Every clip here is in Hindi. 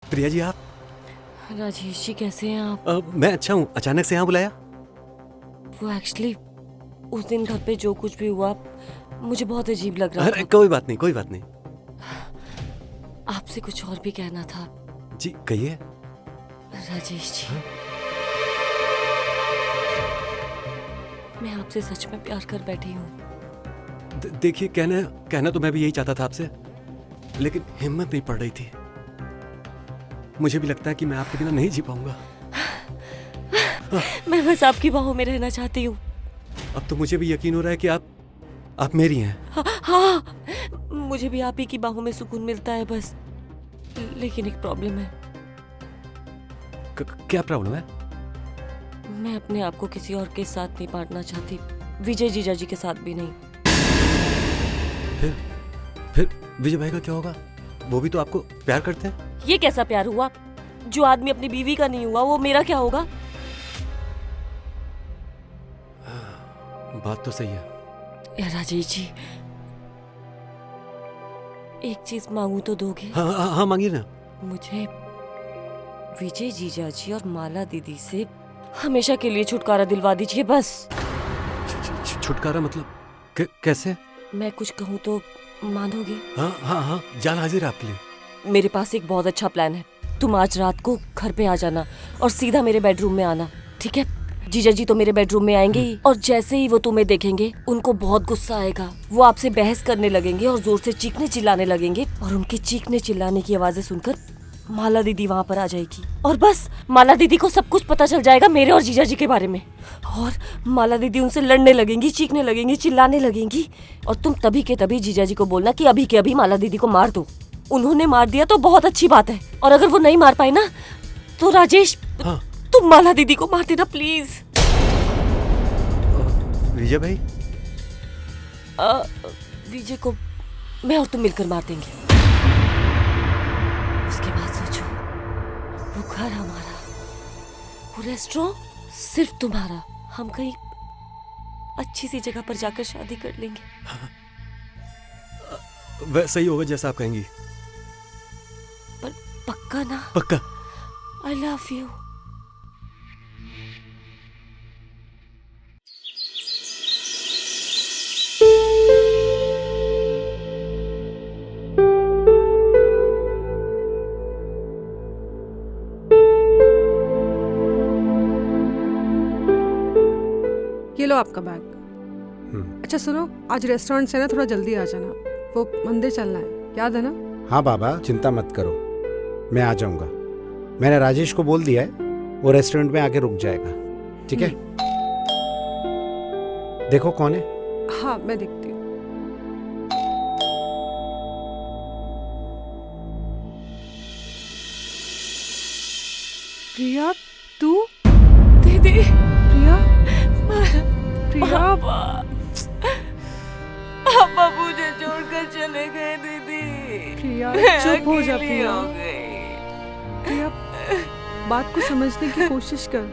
प्रिया जी आप? राजेश जी कैसे हैं आप? मैं अच्छा हूँ। अचानक से यहाँ बुलाया? वो एक्चुअली उस दिन घर पे जो कुछ भी हुआ मुझे बहुत अजीब लग रहा अरे था। कोई बात नहीं, कोई बात नहीं। आपसे कुछ और भी कहना था। जी कहिए। राजेश जी, मैं आपसे सच में प्यार कर बैठी हूँ। देखिए कहना तो मैं भी यही चाहता था आपसे, लेकिन हिम्मत नहीं पड़ रही थी। मुझे भी लगता है कि मैं आपके बिना नहीं जी पाऊंगा। मैं बस आपकी बाहों में रहना चाहती हूँ। अब तो मुझे भी यकीन हो रहा है कि आप मेरी हैं। हाँ, मुझे भी आप ही की बाहों में सुकून मिलता है बस। लेकिन एक प्रॉब्लम है। क्या प्रॉब्लम है? मैं अपने आप को किसी और के साथ नहीं बांटना चाहती, विजय जीजा जी के साथ भी नहीं। फिर विजय भाई का क्या होगा? वो भी तो आपको प्यार करते हैं। ये कैसा प्यार हुआ? जो आदमी अपनी बीवी का नहीं हुआ वो मेरा क्या होगा? बात तो सही है। राजेश जी, एक चीज मांगू तो दोगे? हाँ मांगिए ना। मुझे विजय जीजा जी और माला दीदी से हमेशा के लिए छुटकारा दिलवा दीजिए बस। छुटकारा मतलब कैसे? मैं कुछ कहूँ तो मानोगे? हाँ जान हाजिर है आपके लिए। मेरे पास एक बहुत अच्छा प्लान है। तुम आज रात को घर पे आ जाना और सीधा मेरे बेडरूम में आना, ठीक है? जीजा जी तो मेरे बेडरूम में आएंगे ही, और जैसे ही वो तुम्हें देखेंगे उनको बहुत गुस्सा आएगा। वो आपसे बहस करने लगेंगे और जोर से चीखने चिल्लाने लगेंगे, और उनके चीखने चिल्लाने की आवाजें सुनकर माला दीदी वहाँ पर आ जाएगी, और बस माला दीदी को सब कुछ पता चल जाएगा मेरे और जीजा जी के बारे में। और माला दीदी उनसे लड़ने लगेंगी, चीखने लगेंगी, चिल्लाने लगेंगी, और तुम तभी के तभी जीजा जी को बोलना कि अभी के अभी माला दीदी को मार दो। उन्होंने मार दिया तो बहुत अच्छी बात है, और अगर वो नहीं मार पाए ना तो राजेश तुम माला दीदी को मार देना प्लीज। विजय भाई? विजय को मैं और तुम मिलकर मार देंगे। उसके बाद सोचो, वो घर हमारा, वो रेस्टोरेंट सिर्फ तुम्हारा। हम कहीं अच्छी सी जगह पर जाकर शादी कर लेंगे। वैसा ही होगा जैसा आप कहेंगी। पर पक्का ना? पक्का। I love you. ये लो आपका बैग। अच्छा सुनो, आज रेस्टोरेंट से ना थोड़ा जल्दी आ जाना, वो मंदिर चलना है, याद है ना? हाँ बाबा, चिंता मत करो, मैं आ जाऊंगा। मैंने राजेश को बोल दिया है, वो रेस्टोरेंट में आके रुक जाएगा, ठीक है? देखो कौन है। हाँ मैं देखती हूँ। प्रिया, तू? दीदी, प्रिया, प्रिया, पापा मुझे छोड़कर चले गए दीदी। प्रिया चुप हो जा प्रिया। प्रिया, बात को समझने की कोशिश कर।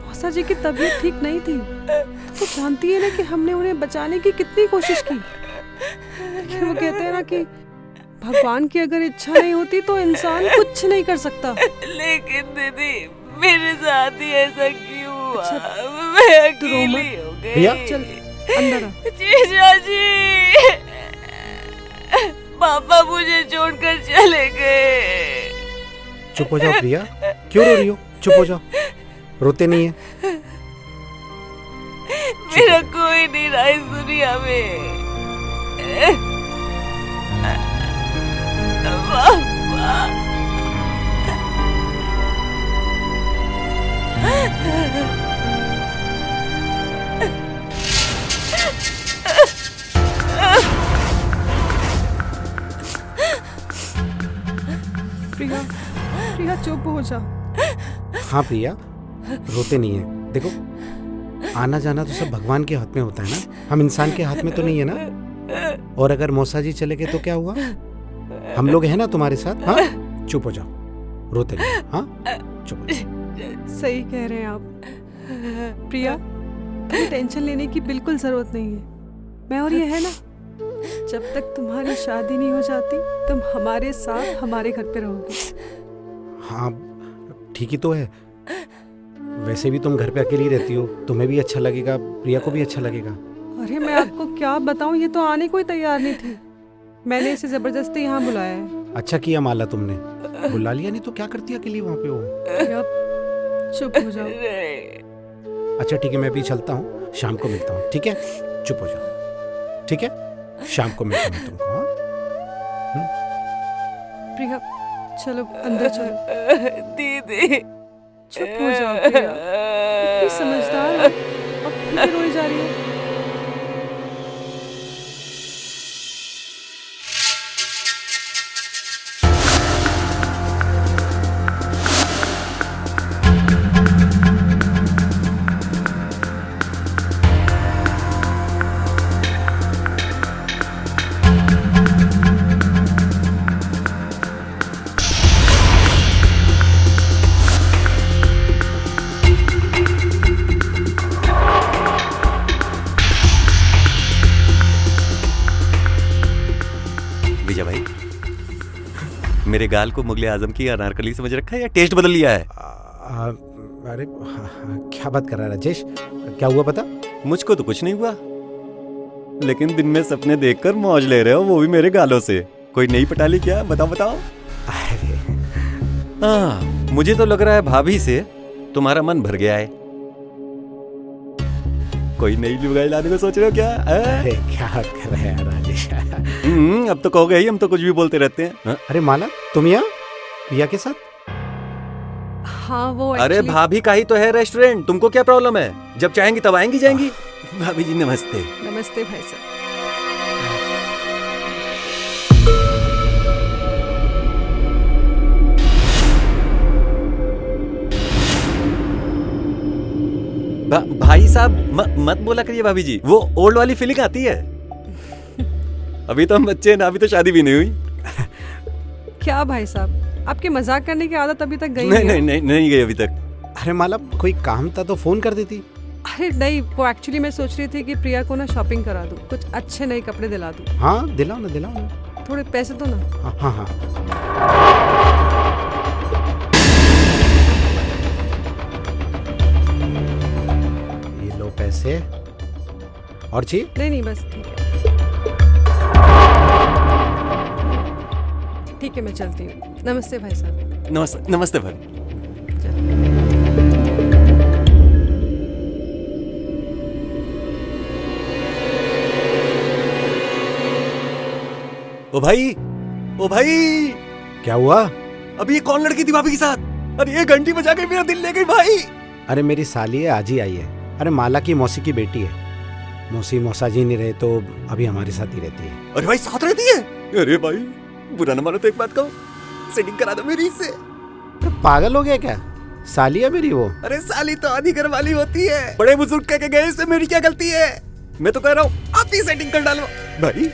मौसा जी की तबीयत ठीक नहीं थी, तो जानती है ना कि हमने उन्हें बचाने की कितनी कोशिश की। लेकिन वो कहते हैं ना कि भगवान की अगर इच्छा नहीं होती तो इंसान कुछ नहीं कर सकता। लेकिन दीदी मेरे साथ ही ऐसा क्यों हुआ? अच्छा, मैं अकेली हो गई। प्रिया, चल अंदर आ। जीजा जी, पापा मुझे छोड़कर चले गए। चुप हो जाओ प्रिया, क्यों रो रही हो? चुप हो जाओ, रोते नहीं है। मेरा कोई नहीं रहा इस दुनिया में। प्रिया, प्रिया चुप हो जा। हाँ प्रिया, रोते नहीं है। देखो, आना जाना तो सब भगवान के हाथ में होता है ना, हम इंसान के हाथ में तो नहीं है ना। और अगर मौसा जी चले गए तो क्या हुआ? हम लोग हैं ना तुम्हारे साथ। हाँ चुप हो जाओ, रोते नहीं। हाँ चुप हो जाओ। सही कह रहे हैं आप। प्रिया, तुम्हें टेंशन लेने की बिल्कुल जरूरत नहीं है। मैं और ये है ना, जब तक तुम्हारी शादी नहीं हो जाती तुम हमारे साथ हमारे घर पे रहोगी। हाँ ठीक ही तो है। वैसे भी तुम घर पे अकेली रहती हो, तुम्हें भी अच्छा लगेगा, प्रिया को भी अच्छा लगेगा। अरे मैं आपको क्या बताऊं, ये तो आने को ही तैयार नहीं थी। मैंने इसे जबरदस्ती यहाँ बुलाया है। अच्छा किया माला तुमने, बुला लिया, नहीं तो क्या करती अकेली वहाँ पे वो। प्रिया चुप हो जाओ। अच्छा ठीक है, मैं भी चलता हूँ, शाम को मिलता हूँ, ठीक है? चुप हो जाओ, ठीक है? शाम को मिलता हूँ तुमको। हाँ प्रिया चलो अंदर चलो। दीदी चुप हो जाओ प्रिया, इतनी समझदार है, अब फिर रोई जा रही है। विजय भाई, मेरे गाल को मुगले आजम की अनारकली समझ रखा है या टेस्ट बदल लिया है? अरे क्या बात कर रहा है राजेश, क्या हुआ पता? मुझको तो कुछ नहीं हुआ, लेकिन दिन में सपने देखकर मौज ले रहे हो, वो भी मेरे गालों से। कोई नई पटाली क्या? बताओ बताओ। अरे हाँ, मुझे तो लग रहा है भाभी से तुम्हारा मन भर गया है। कोई नई लुगाई लाने को सोच रहे हो क्या? अरे क्या बात कर रहे हैं राजेश। अब तो कहोगे ही, हम तो कुछ भी बोलते रहते हैं। हाँ? अरे माला तुम यहाँ प्रिया के साथ? हाँ वो अरे actually- भाभी का ही तो है रेस्टोरेंट, तुमको क्या प्रॉब्लम है? जब चाहेंगी तब आएंगी जाएंगी। भाभी जी नमस्ते। नमस्ते भाई साहब। भाई साहब मत बोला करिए भाभी जी, वो ओल्ड वाली फीलिंग आती है। अभी तो हम बच्चे हैं ना, अभी तो शादी भी नहीं हुई। क्या भाई साहब, आपके मजाक करने की आदत अभी तक गई नहीं गई अभी तक। अरे माला कोई काम था तो फोन कर देती। अरे नहीं, वो एक्चुअली मैं सोच रही थी कि प्रिया को ना शॉपिंग करा दूं, कुछ अच्छे नए कपड़े दिला दूं। हाँ दिलाओ ना। थोड़े पैसे दो ना। हाँ। ये लो पैसे। और चाहिए? नहीं बस ठीक है। ठीक है मैं चलती हूँ। नमस्ते भाई साहब। नमस्ते भाई। ओ भाई क्या हुआ? अभी ये कौन लड़की थी भाभी के साथ? अरे ये घंटी बजा के मेरा दिल ले गई भाई। अरे मेरी साली है, आज ही आई है। अरे माला की मौसी की बेटी है। मौसा जी नहीं रहे तो अभी हमारे साथ ही रहती है। अरे भाई साथ रहती है? अरे भाई बुरा न मानो तो एक बात कहूँ, सेटिंग करा दो मेरी इससे। तो पागल हो गया क्या? साली है मेरी वो। अरे साली तो आधी घर वाली होती है, बड़े बुजुर्ग कह के गए, इससे मेरी क्या गलती है? मैं तो कह रहा हूँ आप ही सेटिंग कर डालो भाई,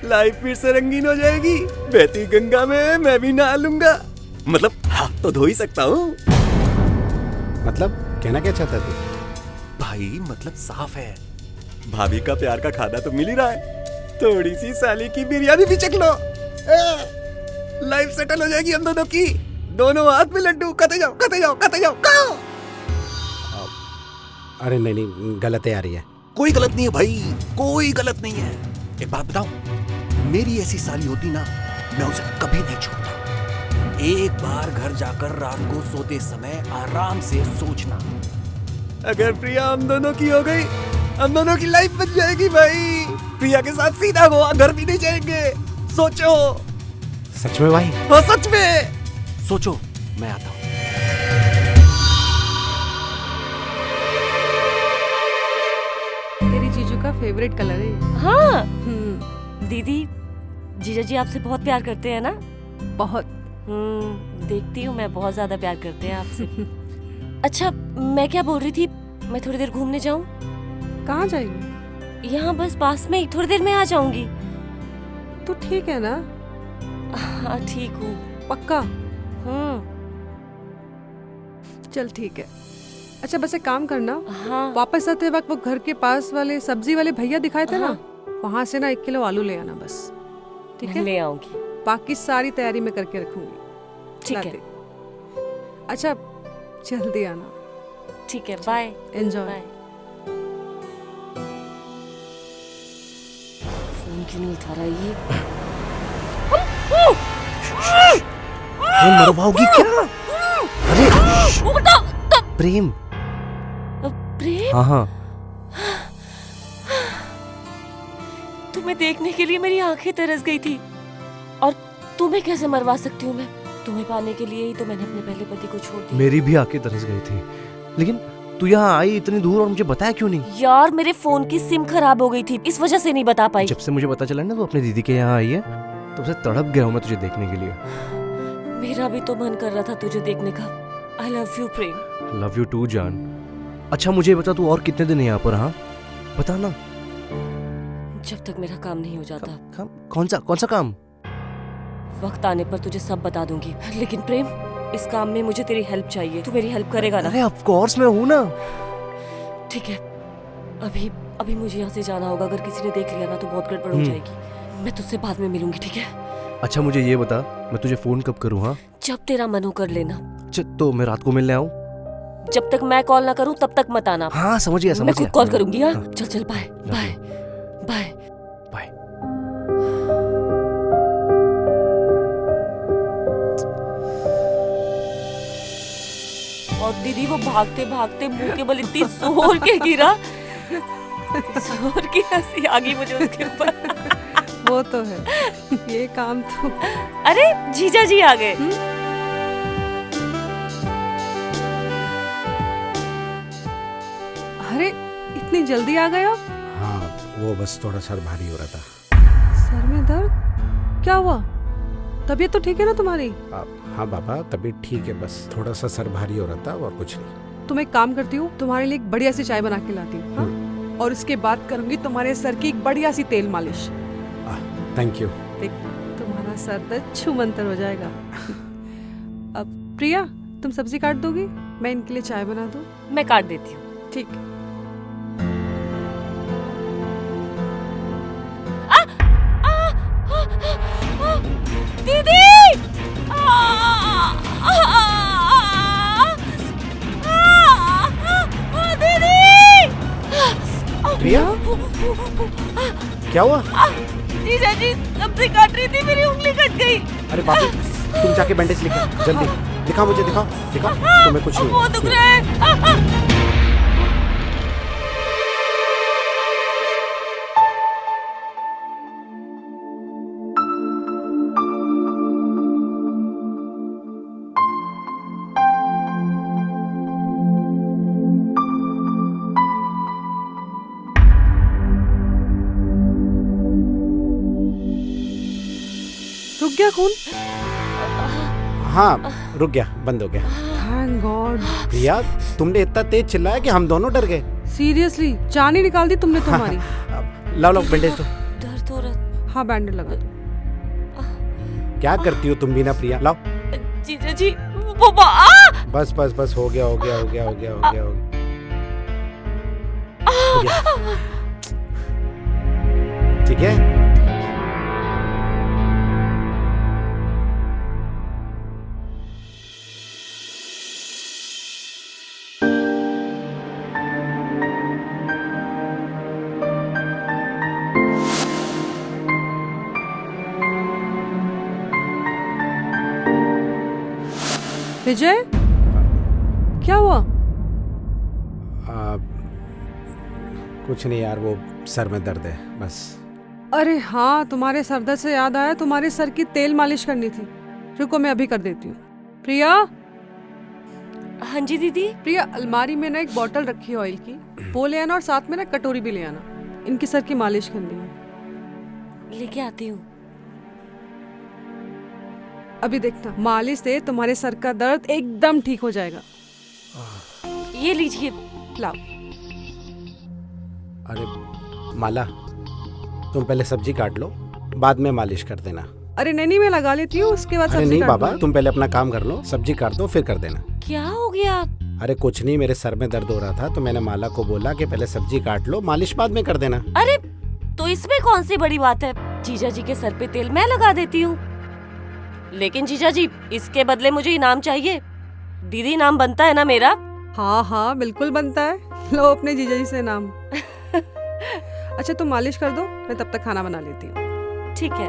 लाइफ फिर से रंगीन हो जाएगी। बहती गंगा में मैं भी नहा लूंगा, मतलब हाथ तो धो ही सकता हूँ। मतलब कहना क्या चाहता तू? भाई मतलब साफ है, भाभी का प्यार का खाना तो मिल ही रहा है, थोड़ी सी साली की बिरयानी भी चख लो, लाइफ सेटल हो जाएगी हम दोनों की। दोनों हाथ में लड्डू, खाते जाओ खाओ। अरे नहीं गलत है यार ये। कोई गलत नहीं है भाई, कोई गलत नहीं है। एक बात बताऊं, मेरी ऐसी साली होती ना, मैं उसे कभी नहीं छोड़ता। एक बार घर जाकर रात को सोते समय आराम से सोचना, अगर प्रिया हम दोनों की हो गई, हम दोनों की लाइफ बन जाएगी भाई। प्रिया के साथ सीधा गोवा, घर भी नहीं जाएंगे। सोचो। सच में भाई? हाँ सच में। सोचो, मैं आता हूँ। तेरी जीजू का फेवरेट कलर है। हाँ दीदी, जीजा जी आपसे बहुत प्यार करते हैं ना? बहुत। देखती हूँ मैं, बहुत ज्यादा प्यार करते हैं आपसे। अच्छा मैं क्या बोल रही थी, मैं थोड़ी देर घूमने जाऊँ? कहाँ जाएगी? यहाँ बस पास में ही, थोड़ी देर में आ जाऊंगी। तो ठीक है ना? हाँ ठीक हूँ। पक्का? चल ठीक है। अच्छा बस एक काम करना, हाँ वापस आते वक्त वो घर के पास वाले सब्जी वाले भैया दिखाए थे हाँ। ना, वहाँ से ना 1 किलो आलू ले आना बस, ठीक है? ले आऊंगी। बाकी सारी तैयारी मैं करके रखूंगी। ठीक ला है। दे। अच्छा जल्दी आना। ठीक है, बाय। एंजॉय। बाय। फोन क्यों नहीं उठा रहा ये? मरवाओगी क्या? अरे प्रेम। प्रेम, हाँ हाँ, तुम्हें देखने के लिए मेरी आंखें तरस गई थी, और तुम्हें कैसे मरवा सकती हूँ मैं? तुम्हें पाने के लिए ही तो मैंने अपने पहले पति को छोड़ दिया। मेरी भी आंखें तरस गई थी, लेकिन तू यहाँ आई इतनी दूर और मुझे बताया क्यों नहीं? यार मेरे फोन की सिम खराब हो गई थी, इस वजह से नहीं बता पाई। जब से मुझे पता चला ना तू अपनी दीदी के यहाँ आई है, तब से तड़प गया हूँ मैं तुझे देखने के लिए। मेरा भी तो मन कर रहा था तुझे देखने का। I love you Prem. Love you too जान। अच्छा मुझे बता, तू और कितने दिन है यहाँ पर? हाँ बता ना। जब तक मेरा काम नहीं हो जाता। काम? कौन सा काम? वक्त आने पर तुझे सब बता दूंगी, लेकिन प्रेम इस काम में मुझे तेरी हेल्प चाहिए। तू मेरी हेल्प करेगा ना? अरे ऑफ कोर्स मैं हूँ ना। ठीक है, अभी मुझे यहाँ से जाना होगा। अगर किसी ने देख लिया ना तो बहुत गड़बड़ हो जाएगी। मैं तुझसे बाद में मिलूंगी, ठीक है? अच्छा मुझे ये बता, मैं तुझे फोन कब करूँ? हाँ जब तेरा मन हो कर लेना। अच्छा तो मैं रात को मिलने आऊँ? जब तक मैं कॉल ना करूँ तब तक मत आना। हाँ समझ गया मैं खुद कॉल करूंगी। हाँ हाँ। चल bye you. Bye bye bye. और दीदी वो भागते भागते मुंह के बल इतनी जोर के गिरा, जोर की हंसी आ गई मुझे उसके ऊपर। वो तो है। ये काम तो। अरे जीजा जी आ गए। अरे इतनी जल्दी आ गए आप? हाँ वो बस थोड़ा सर भारी हो रहा था। सर में दर्द? क्या हुआ? तबीयत तो ठीक है ना तुम्हारी? हाँ बाबा तबीयत ठीक है, बस थोड़ा सा सर भारी हो रहा था और कुछ नहीं। तुम एक काम करती हूँ, तुम्हारे लिए एक बढ़िया सी चाय बना के लाती हूँ, हाँ? और उसके बाद करूंगी तुम्हारे सर की एक बढ़िया सी तेल मालिश। Thank you. देख तुम्हारा सर दर्द छूमंतर हो जाएगा। अब प्रिया तुम सब्जी काट दोगी, मैं इनके लिए चाय बना दूँ? मैं काट देती हूँ। ठीक। दीदी! प्रिया क्या हुआ? जीजा जी सब्जी काट रही थी, मेरी उंगली कट गई। अरे बापू तुम जाके बैंडेज लेके जल्दी दिखाओ मुझे, दिखाओ तुम्हें कुछ नहीं वो दुख रहा है। रुक गया खून? हाँ रुक गया, बंद हो गया। Thank God. प्रिया तुमने इतना तेज चिल्लाया कि हम दोनों डर गए। सीरियसली जान ही निकाल दी तुमने तो हमारी। लाओ बैंडेज तो। दर्द हो रहा। हाँ बैंडेज लगा दो। क्या करती हो तुम भी ना प्रिया, लाओ। जीजा जी वो बस हो गया। ठीक है। विजय क्या हुआ? कुछ नहीं यार, वो सर में दर्द है बस। अरे हाँ तुम्हारे सर दर्द से याद आया, तुम्हारे सर की तेल मालिश करनी थी। रुको मैं अभी कर देती हूँ। प्रिया। हाँ जी दीदी। प्रिया अलमारी में ना एक बोतल रखी है ऑयल की, वो ले आना और साथ में ना कटोरी भी ले आना। इनकी सर की मालिश करनी है। लेके आती हूँ। अभी देखना मालिश से तुम्हारे सर का दर्द एकदम ठीक हो जाएगा। ये लीजिए। लाओ। अरे माला तुम पहले सब्जी काट लो, बाद में मालिश कर देना। अरे नहीं मैं लगा लेती हूँ, उसके बाद अरे सब्जी नहीं काट बाबा दूंगी। तुम पहले अपना काम कर लो, सब्जी काट दो फिर कर देना। क्या हो गया? अरे कुछ नहीं, मेरे सर में दर्द हो रहा था तो मैंने माला को बोला कि पहले सब्जी काट लो, मालिश बाद में कर देना। अरे तो इसमें कौन सी बड़ी बात है? जीजा जी के सर पे तेल मैं लगा देती हूँ। लेकिन जीजा जी इसके बदले मुझे इनाम चाहिए। दीदी नाम बनता है ना मेरा? हाँ हाँ बिल्कुल बनता है। लो अपने जीजा जी से नाम। अच्छा तुम मालिश कर दो, मैं तब तक खाना बना लेती हूँ। ठीक है।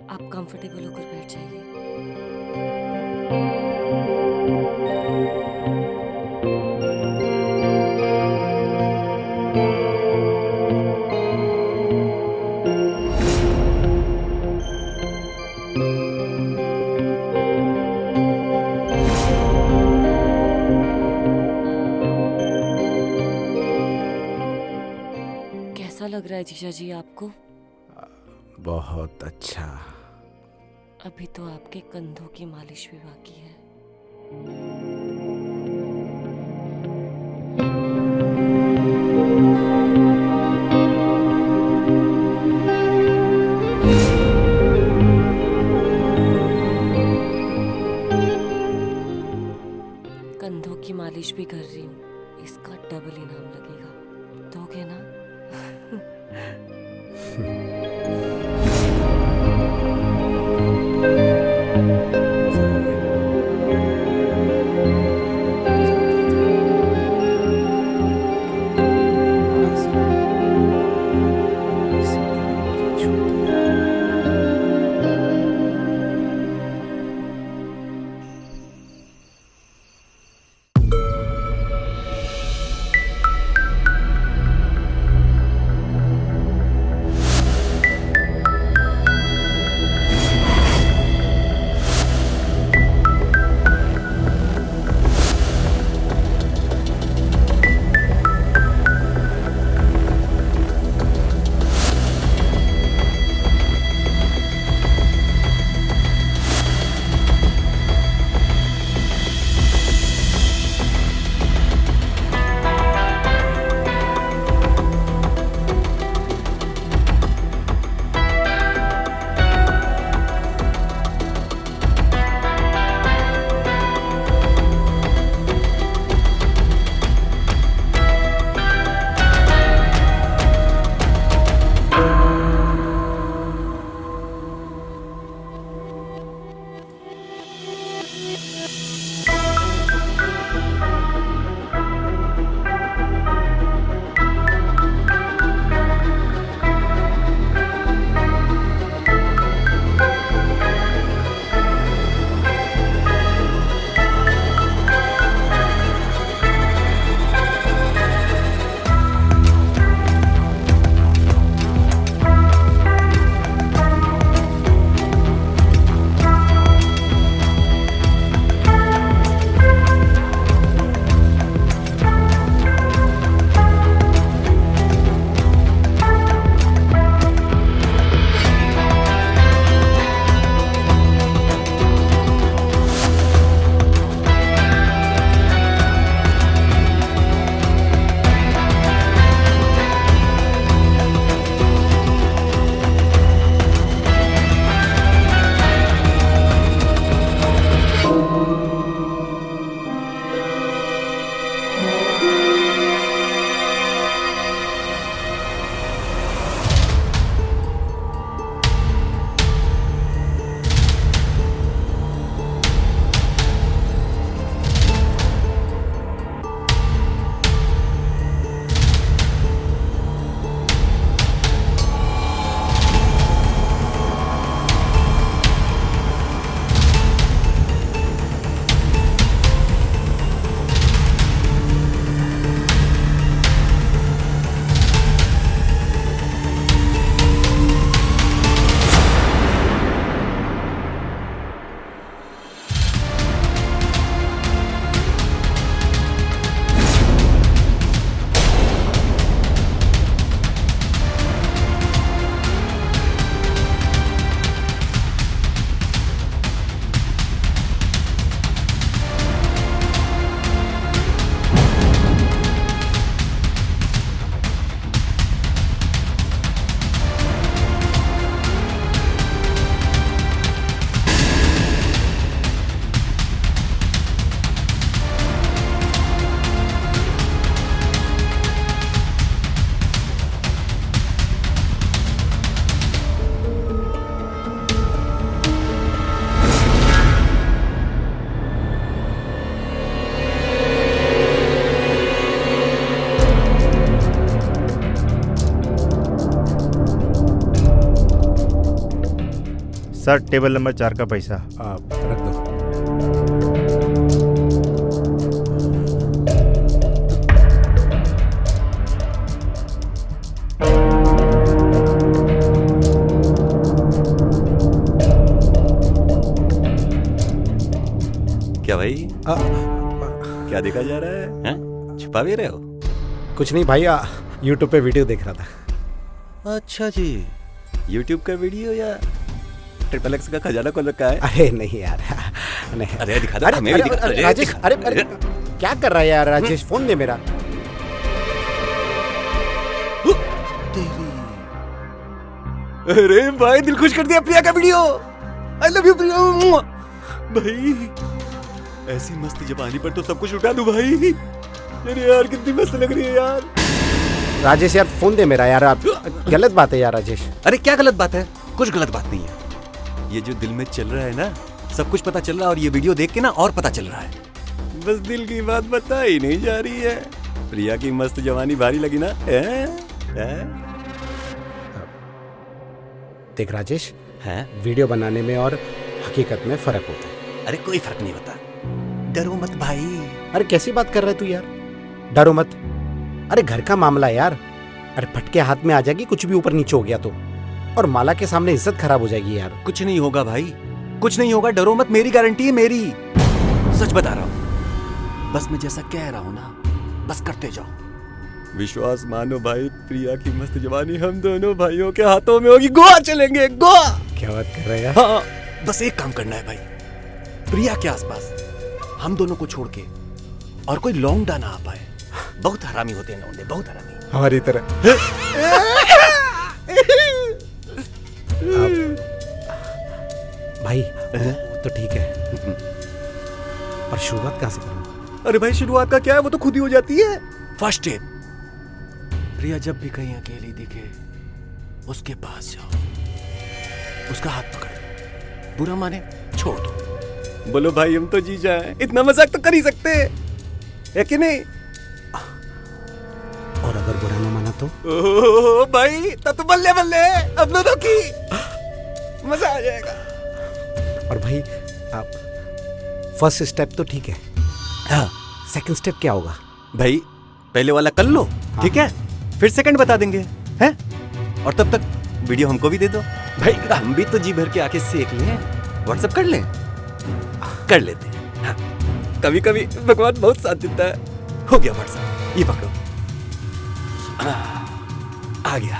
आप कंफर्टेबल होकर बैठ जाइए। कैसा लग रहा है जीजा जी आपको? बहुत अच्छा। अभी तो आपके कंधों की मालिश भी बाकी है। कंधों की मालिश भी कर रही हूँ, इसका डबल इनाम लगेगा। दोगे ना? सर टेबल नंबर 4 का पैसा। रख दो। क्या भाई, आ, क्या देखा जा रहा है? हैं? छुपा भी रहे हो? कुछ नहीं भाई, यूट्यूब पे वीडियो देख रहा था। अच्छा जी, YouTube का वीडियो या ट्रिपल एक्स का खजाना खोल रखा है? अरे नहीं यार, नहीं। अरे दिखा दो, अरे हमें भी अरे, दिखा। अरे, राजेश, अरे क्या कर रहा है यार राजेश? फोन दे मेरा। अरे भाई, दिल खुश कर दिया प्रिया का वीडियो। आई लव यू प्रिया। भाई ऐसी मस्त जवानी पर तो सब कुछ उठा दूं भाई। अरे यार कितनी मस्त लग रही है यार। राजेश यार फोन दे मेरा यार। आप गलत बात है यार राजेश। अरे क्या गलत बात है? कुछ गलत बात नहीं है। ये जो दिल में चल रहा है ना, सब कुछ पता चल रहा है, और ये वीडियो देख के ना और पता चल रहा है। बस दिल की बात बताई नहीं जा रही है। प्रिया की मस्त जवानी भारी लगी ना? देख राजेश, हैं? वीडियो बनाने में और हकीकत में फर्क होता है। अरे कोई फर्क नहीं होता, डरो मत भाई। अरे कैसी बात कर रहा है तू यार? डरो मत। अरे घर का मामला है यार। अरे फटके हाथ में आ जाएगी, कुछ भी ऊपर नीचे हो गया तो, और माला के सामने इज्जत खराब हो जाएगी यार। कुछ नहीं होगा भाई, कुछ नहीं होगा, डरो मत। मेरी गारंटी है, मेरी। सच बता रहा हूँ। बस मैं जैसा कह रहा हूँ ना, बस करते जाओ। विश्वास मानो भाई, प्रिया की मस्त जवानी हम दोनों भाइयों के हाथों में होगी। गोवा चलेंगे, गोवा। क्या बात कर रहे हैं यार? हाँ, बस एक काम करना है भाई, प्रिया के आसपास हम दोनों को छोड़ के और कोई लौंडा ना आ पाए। बहुत हरामी होते हैं लौंडे, बहुत हरामी। हमारी तरह। भाई वो तो ठीक है, पर शुरुआत कहाँ से करूँ? अरे भाई शुरुआत का क्या है, वो तो खुद ही हो जाती है। फर्स्ट स्टेप, प्रिया जब भी कहीं अकेली दिखे उसके पास जाओ, उसका हाथ पकड़ो, बुरा माने छोड़ दो, बोलो भाई हम तो जी जाए, इतना मजाक तो कर ही सकते हैं, है कि नहीं? और अगर बुरा ना माना तो? ओह भाई तब तो बल्ले बल्ले अपनों तो की मजा आ जाएगा। और भाई आप फर्स्ट स्टेप तो ठीक है, हाँ सेकंड स्टेप क्या होगा? भाई पहले वाला कर लो, ठीक है, फिर सेकंड बता देंगे, हैं? और तब तक वीडियो हमको भी दे दो भाई, हम भी तो जी भर के आके सेक लें, व्हाट्सएप कर लें, कर लेते हैं। हाँ, कभी कभी भगवान बहुत साथ देता है। हो गया व्हाट्सएप, ये पकड़ो, आ गया।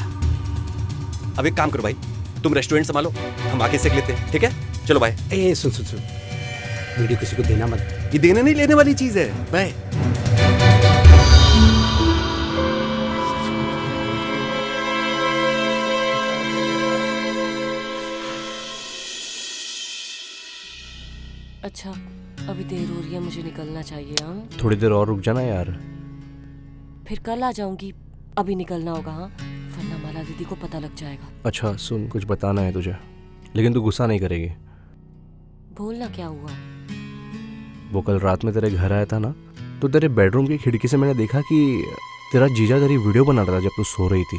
अब एक काम करो भाई, तुम रेस्टोरेंट संभालो, हम आके सेक लेते हैं, ठीक है? चलो भाई। ए सुन सुन सुन, वीडियो किसी को देना मत। ये देने नहीं लेने वाली चीज है भाई। अच्छा अभी देर हो रही है, मुझे निकलना चाहिए। हाँ थोड़ी देर और रुक जाना यार। फिर कल आ जाऊंगी, अभी निकलना होगा। हाँ वरना माला दीदी को पता लग जाएगा। अच्छा सुन, कुछ बताना है तुझे, लेकिन तू गुस्सा नहीं करेगी। बोलना क्या हुआ? वो कल रात में तेरे घर आया था ना, तो तेरे बेडरूम की खिड़की से मैंने देखा कि तेरा जीजा तेरी वीडियो बना रहा था जब तू सो रही थी।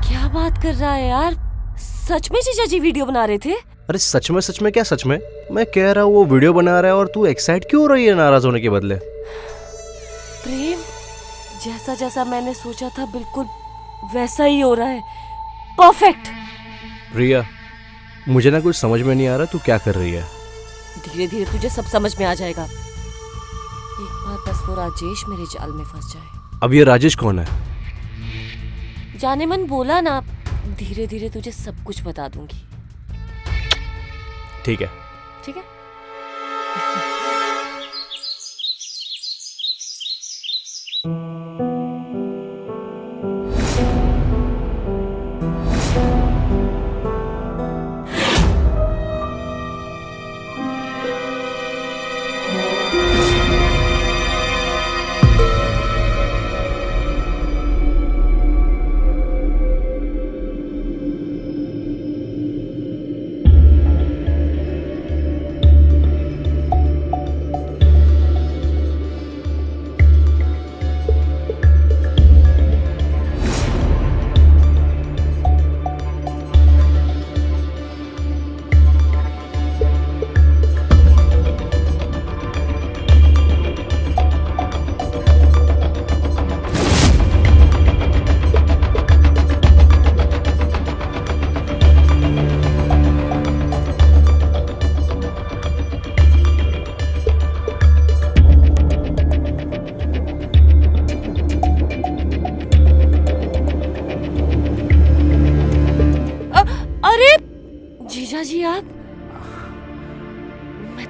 क्या बात कर रहा है यार? सच में जीजा जी वीडियो बना रहे थे? अरे सच में क्या सच में? मैं कह रहा हूँ वो वीडियो बना रहा है और तू एक्साइट क्यों हो रही है नाराज होने के बदले? प्रेम, जैसा जैसा मैंने सोचा था बिल्कुल वैसा ही हो रहा है, परफेक्ट। प्रिया, मुझे ना कुछ समझ में नहीं आ रहा तू क्या कर रही है। धीरे धीरे तुझे सब समझ में आ जाएगा। एक बार बस वो राजेश मेरे जाल में फंस जाए। अब ये राजेश कौन है? जाने मन बोला ना, धीरे धीरे तुझे सब कुछ बता दूंगी। ठीक है। ठीक है।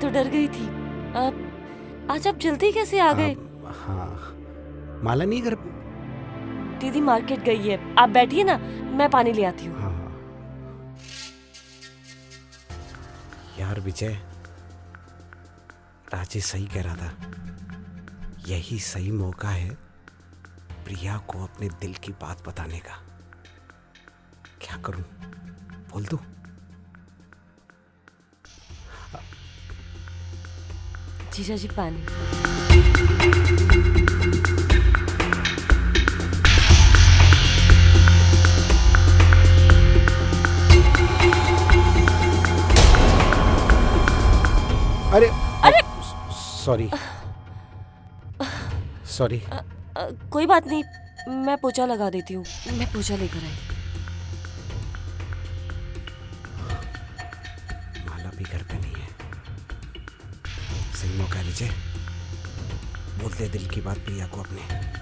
तो डर गई थी। अब आज आप जल्दी कैसे आ गए? हाँ, माला नहीं घर पे? दीदी मार्केट गई है, आप बैठिए ना, मैं पानी ले आती हूँ। हाँ। यार विजय, राजेश सही कह रहा था। यही सही मौका है प्रिया को अपने दिल की बात बताने का। क्या करूं, बोल दूं? जीजा जी पानी। अरे सॉरी सॉरी। कोई बात नहीं, मैं पोछा लगा देती हूँ। मैं पोछा लेकर आई। माला भी घर पे नहीं है। सही मौका है विजय, बोल दे दिल की बात प्रिया को अपने।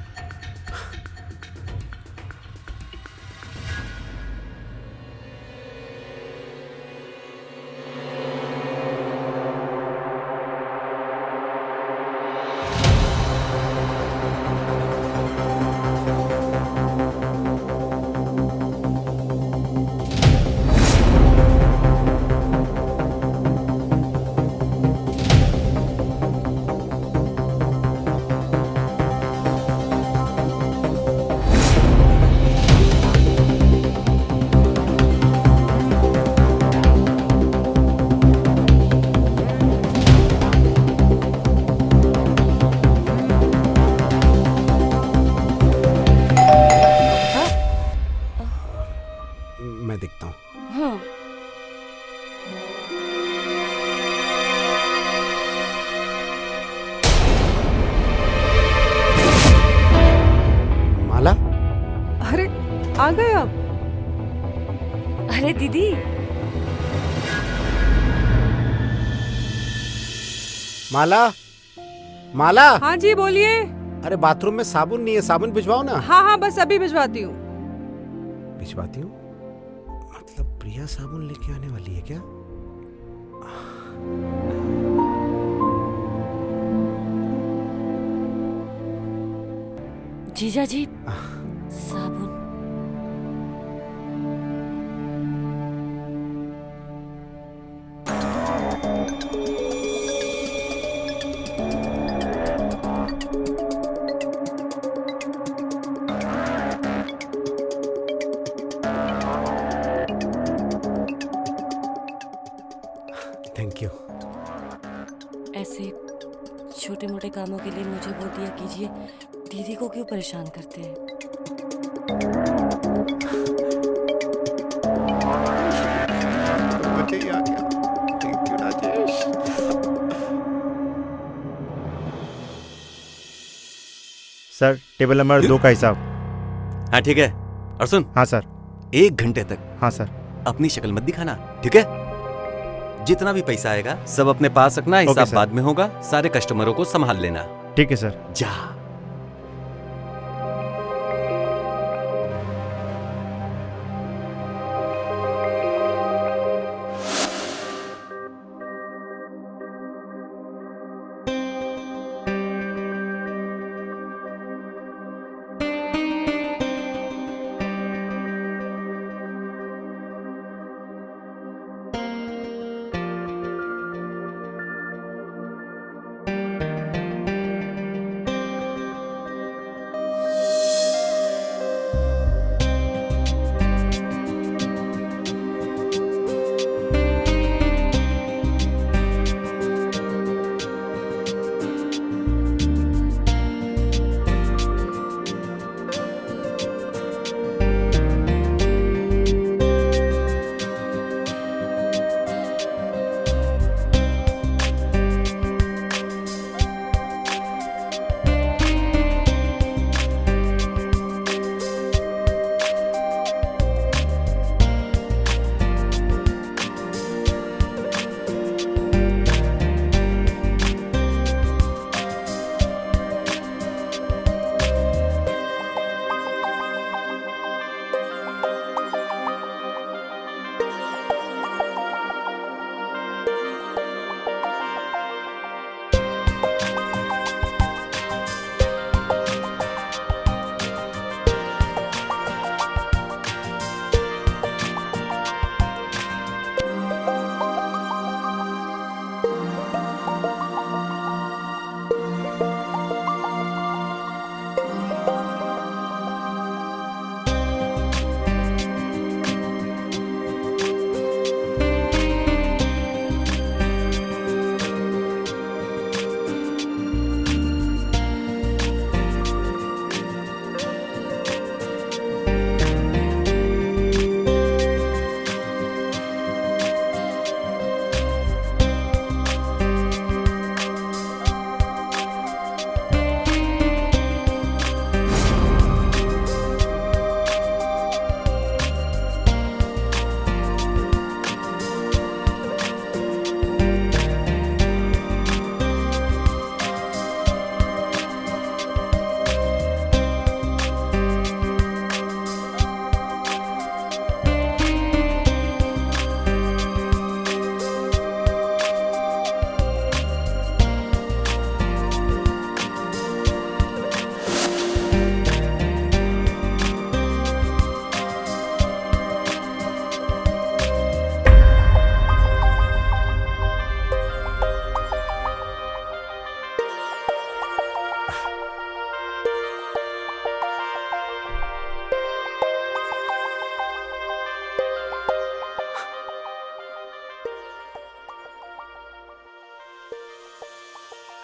मैं देखता हूँ। माला, अरे आ गए आप? अरे दीदी, माला, माला। हाँ जी बोलिए। अरे बाथरूम में साबुन नहीं है, साबुन भिजवाओ ना। हाँ हाँ बस अभी भिजवाती हूँ। भिजवाती हूँ? मतलब प्रिया साबुन लेके आने वाली है क्या? जीजा जी साबुन। Thank you. ऐसे छोटे मोटे कामों के लिए मुझे बोल दिया कीजिए, दीदी को क्यों परेशान करते हैं? मुझे ही आ गया। Thank you Rajesh. Sir table number 2 का हिसाब। हाँ ठीक है। और सुन, हाँ सर। 1 घंटे तक हाँ सर। अपनी शक्ल मत दिखाना, ठीक है? जितना भी पैसा आएगा सब अपने पास रखना, हिसाब सर। बाद में होगा। सारे कस्टमरों को संभाल लेना। ठीक है सर। जा।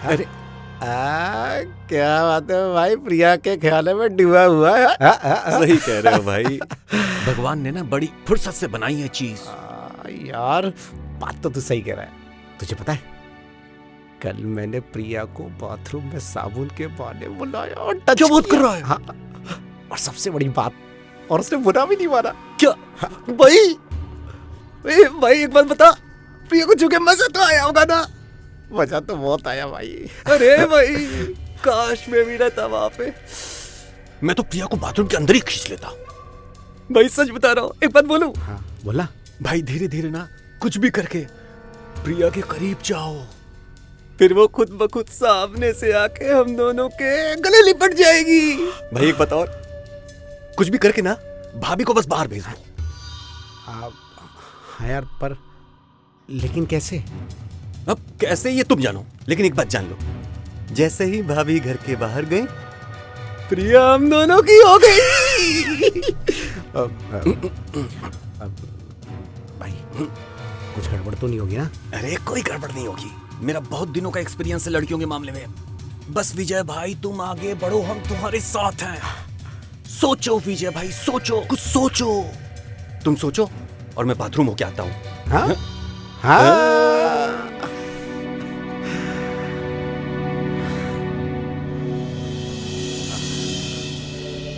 अरे क्या बात है भाई, प्रिया के ख्याल में डूबा हुआ है। सही कह रहे हो भाई। भगवान ने ना बड़ी फुर्सत से बनाई है चीज। यार बात तो तू सही कह रहा है। तुझे पता है कल मैंने प्रिया को बाथरूम में साबुन के बहाने बुलाया और टच क्या बात कर किया। रहा है? हाँ, और सबसे बड़ी बात, और उसने बुरा भी नहीं माना। क्या भाई? भाई एक बात बता, प्रिया को छू के मजा तो आया होगा ना? मजा तो बहुत आया भाई। अरे भाई काश मैं भी रहता वहां पे। मैं तो प्रिया को बाथरूम के अंदर ही खींच लेता। भाई सच बता रहा हूँ, एक बात बोलूं? हाँ बोला। भाई धीरे धीरे ना कुछ भी करके प्रिया के करीब जाओ, फिर वो खुद ब खुद सामने से आके हम दोनों के गले लिपट जाएगी। भाई एक बात और, कुछ भी करके ना भाभी को बस बाहर भेज दो। हाँ यार, पर लेकिन कैसे? अब कैसे ये तुम जानो, लेकिन एक बात जान लो, जैसे ही भाभी घर के बाहर गई, प्रिया हम दोनों की हो गई। भाई कुछ गड़बड़ तो नहीं होगी ना? अरे कोई गड़बड़ नहीं होगी, मेरा बहुत दिनों का एक्सपीरियंस है लड़कियों के मामले में। बस विजय भाई तुम आगे बढ़ो, हम तुम्हारे साथ हैं। सोचो विजय भाई, सोचो, कुछ सोचो। तुम सोचो और मैं बाथरूम होके आता हूँ। हाँ हाँ।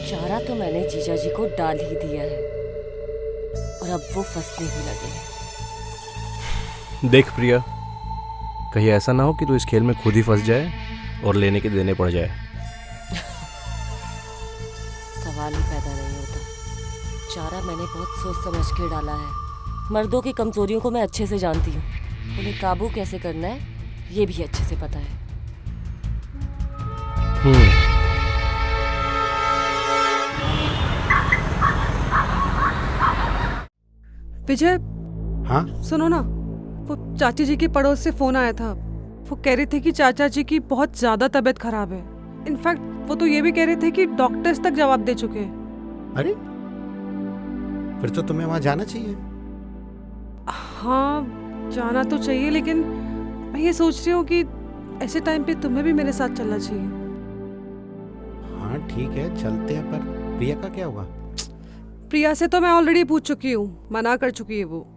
चारा तो मैंने जीजा जी को डाल ही दिया है और अब वो फंसने ही लगे हैं। देख प्रिया, कहीं ऐसा ना हो कि तू इस खेल में खुद ही फंस जाए और लेने के देने पड़ जाए। सवाल ही पैदा नहीं होता। चारा मैंने बहुत सोच समझ के डाला है। मर्दों की कमजोरियों को मैं अच्छे से जानती हूँ, उन्हें काबू कैसे करना है ये भी अच्छे से पता है। विजय हाँ सुनो ना, वो चाची जी के पड़ोस से फोन आया था। वो कह रहे थे कि चाचा जी की बहुत ज्यादा तबीयत खराब है। इनफैक्ट वो तो ये भी कह रहे थे कि डॉक्टर्स तक जवाब दे चुके हैं। अरे फिर तो तुम्हें वहां जाना चाहिए। हाँ जाना तो चाहिए, लेकिन मैं ये सोच रही हूँ कि ऐसे टाइम पे तुम्हें भी मेरे साथ चलना चाहिए। हाँ ठीक है चलते हैं, पर प्रिया का क्या हुआ? प्रिया से तो मैं ऑलरेडी पूछ चुकी हूँ, मना कर चुकी है वो।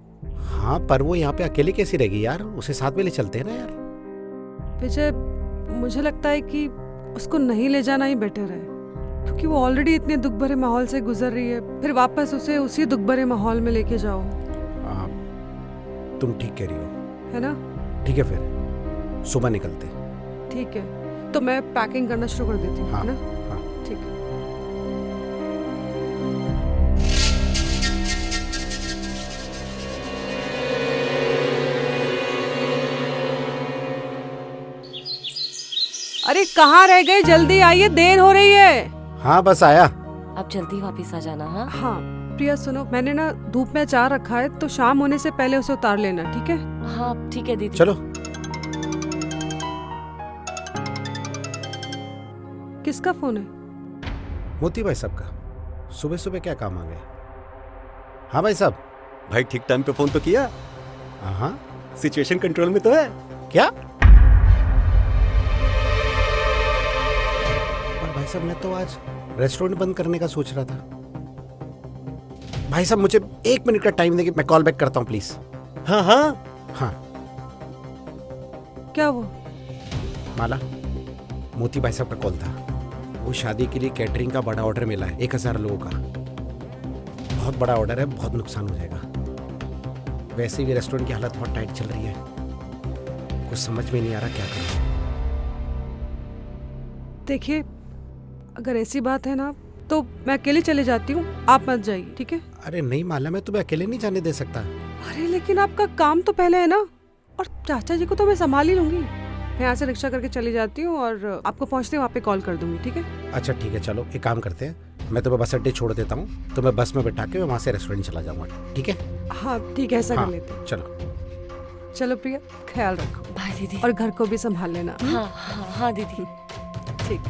हाँ पर वो यहाँ पे अकेले कैसी रहेगी यार, उसे साथ में ले चलते हैं ना यार। विजय मुझे लगता है कि उसको नहीं ले जाना ही बेटर है, क्योंकि वो ऑलरेडी इतने दुख भरे माहौल से गुजर रही है, फिर वापस उसे उसी दुख भरे माहौल में लेके जाओ। तुम ठीक कह रही हो, है ना? ठीक है फिर सुबह निकलते। ठीक है, तो मैं पैकिंग करना शुरू कर देती हूँ, हाँ, है ना? हाँ। ठीक है। अरे कहाँ रह गए, जल्दी आइए, देर हो रही है। हाँ बस आया। अब जल्दी वापस आ जाना। हाँ हाँ प्रिया सुनो, मैंने ना धूप में अचार रखा है, तो शाम होने से पहले उसे उतार लेना, ठीक है? हाँ ठीक है दीदी। चलो। किसका फोन है? मोती भाई साहब का। सुबह सुबह क्या काम आ गया? हाँ भाई साहब। भाई ठीक टाइम पे फोन तो किया, हाँ सिचुएशन कंट्रोल में तो है। क्या? पर भाई साहब मैं तो आज रेस्टोरेंट बंद करने का सोच रहा था। भाई साहब मुझे 1 मिनट का टाइम देंगे, मैं कॉल बैक करता हूँ प्लीज। हाँ हाँ हाँ क्या वो? माला, मोती भाई साहब का कॉल था। वो शादी के लिए कैटरिंग का बड़ा ऑर्डर मिला है, 1000 लोगों का। बहुत बड़ा ऑर्डर है, बहुत नुकसान हो जाएगा। वैसे भी रेस्टोरेंट की हालत बहुत टाइट चल रही है, कुछ समझ में नहीं आ रहा क्या करूं। देखिए अगर ऐसी बात है ना, तो मैं अकेले चले जाती हूँ, आप मत जाइए, ठीक है? अरे नहीं माला, मैं तुम्हें अकेले नहीं जाने दे सकता। अरे लेकिन आपका काम तो पहले है ना, और चाचा जी को तो मैं संभाल ही लूंगी। मैं यहाँ से रिक्शा करके चली जाती हूँ और आपको पहुँचते वहाँ पे कॉल कर दूंगी, ठीक है? अच्छा ठीक है, चलो एक काम करते हैं, मैं तुम्हें बस अड्डे छोड़ देता हूँ, तो मैं बस में बैठा के मैं वहाँ से रेस्टोरेंट चला जाऊँगा, ठीक है? हाँ ठीक है, ऐसा हाँ, कर लेते हैं। चलो। चलो प्रिया, ख्याल रखो बाय दीदी। और घर को भी संभाल लेना। हाँ हाँ हाँ दीदी। ठीक।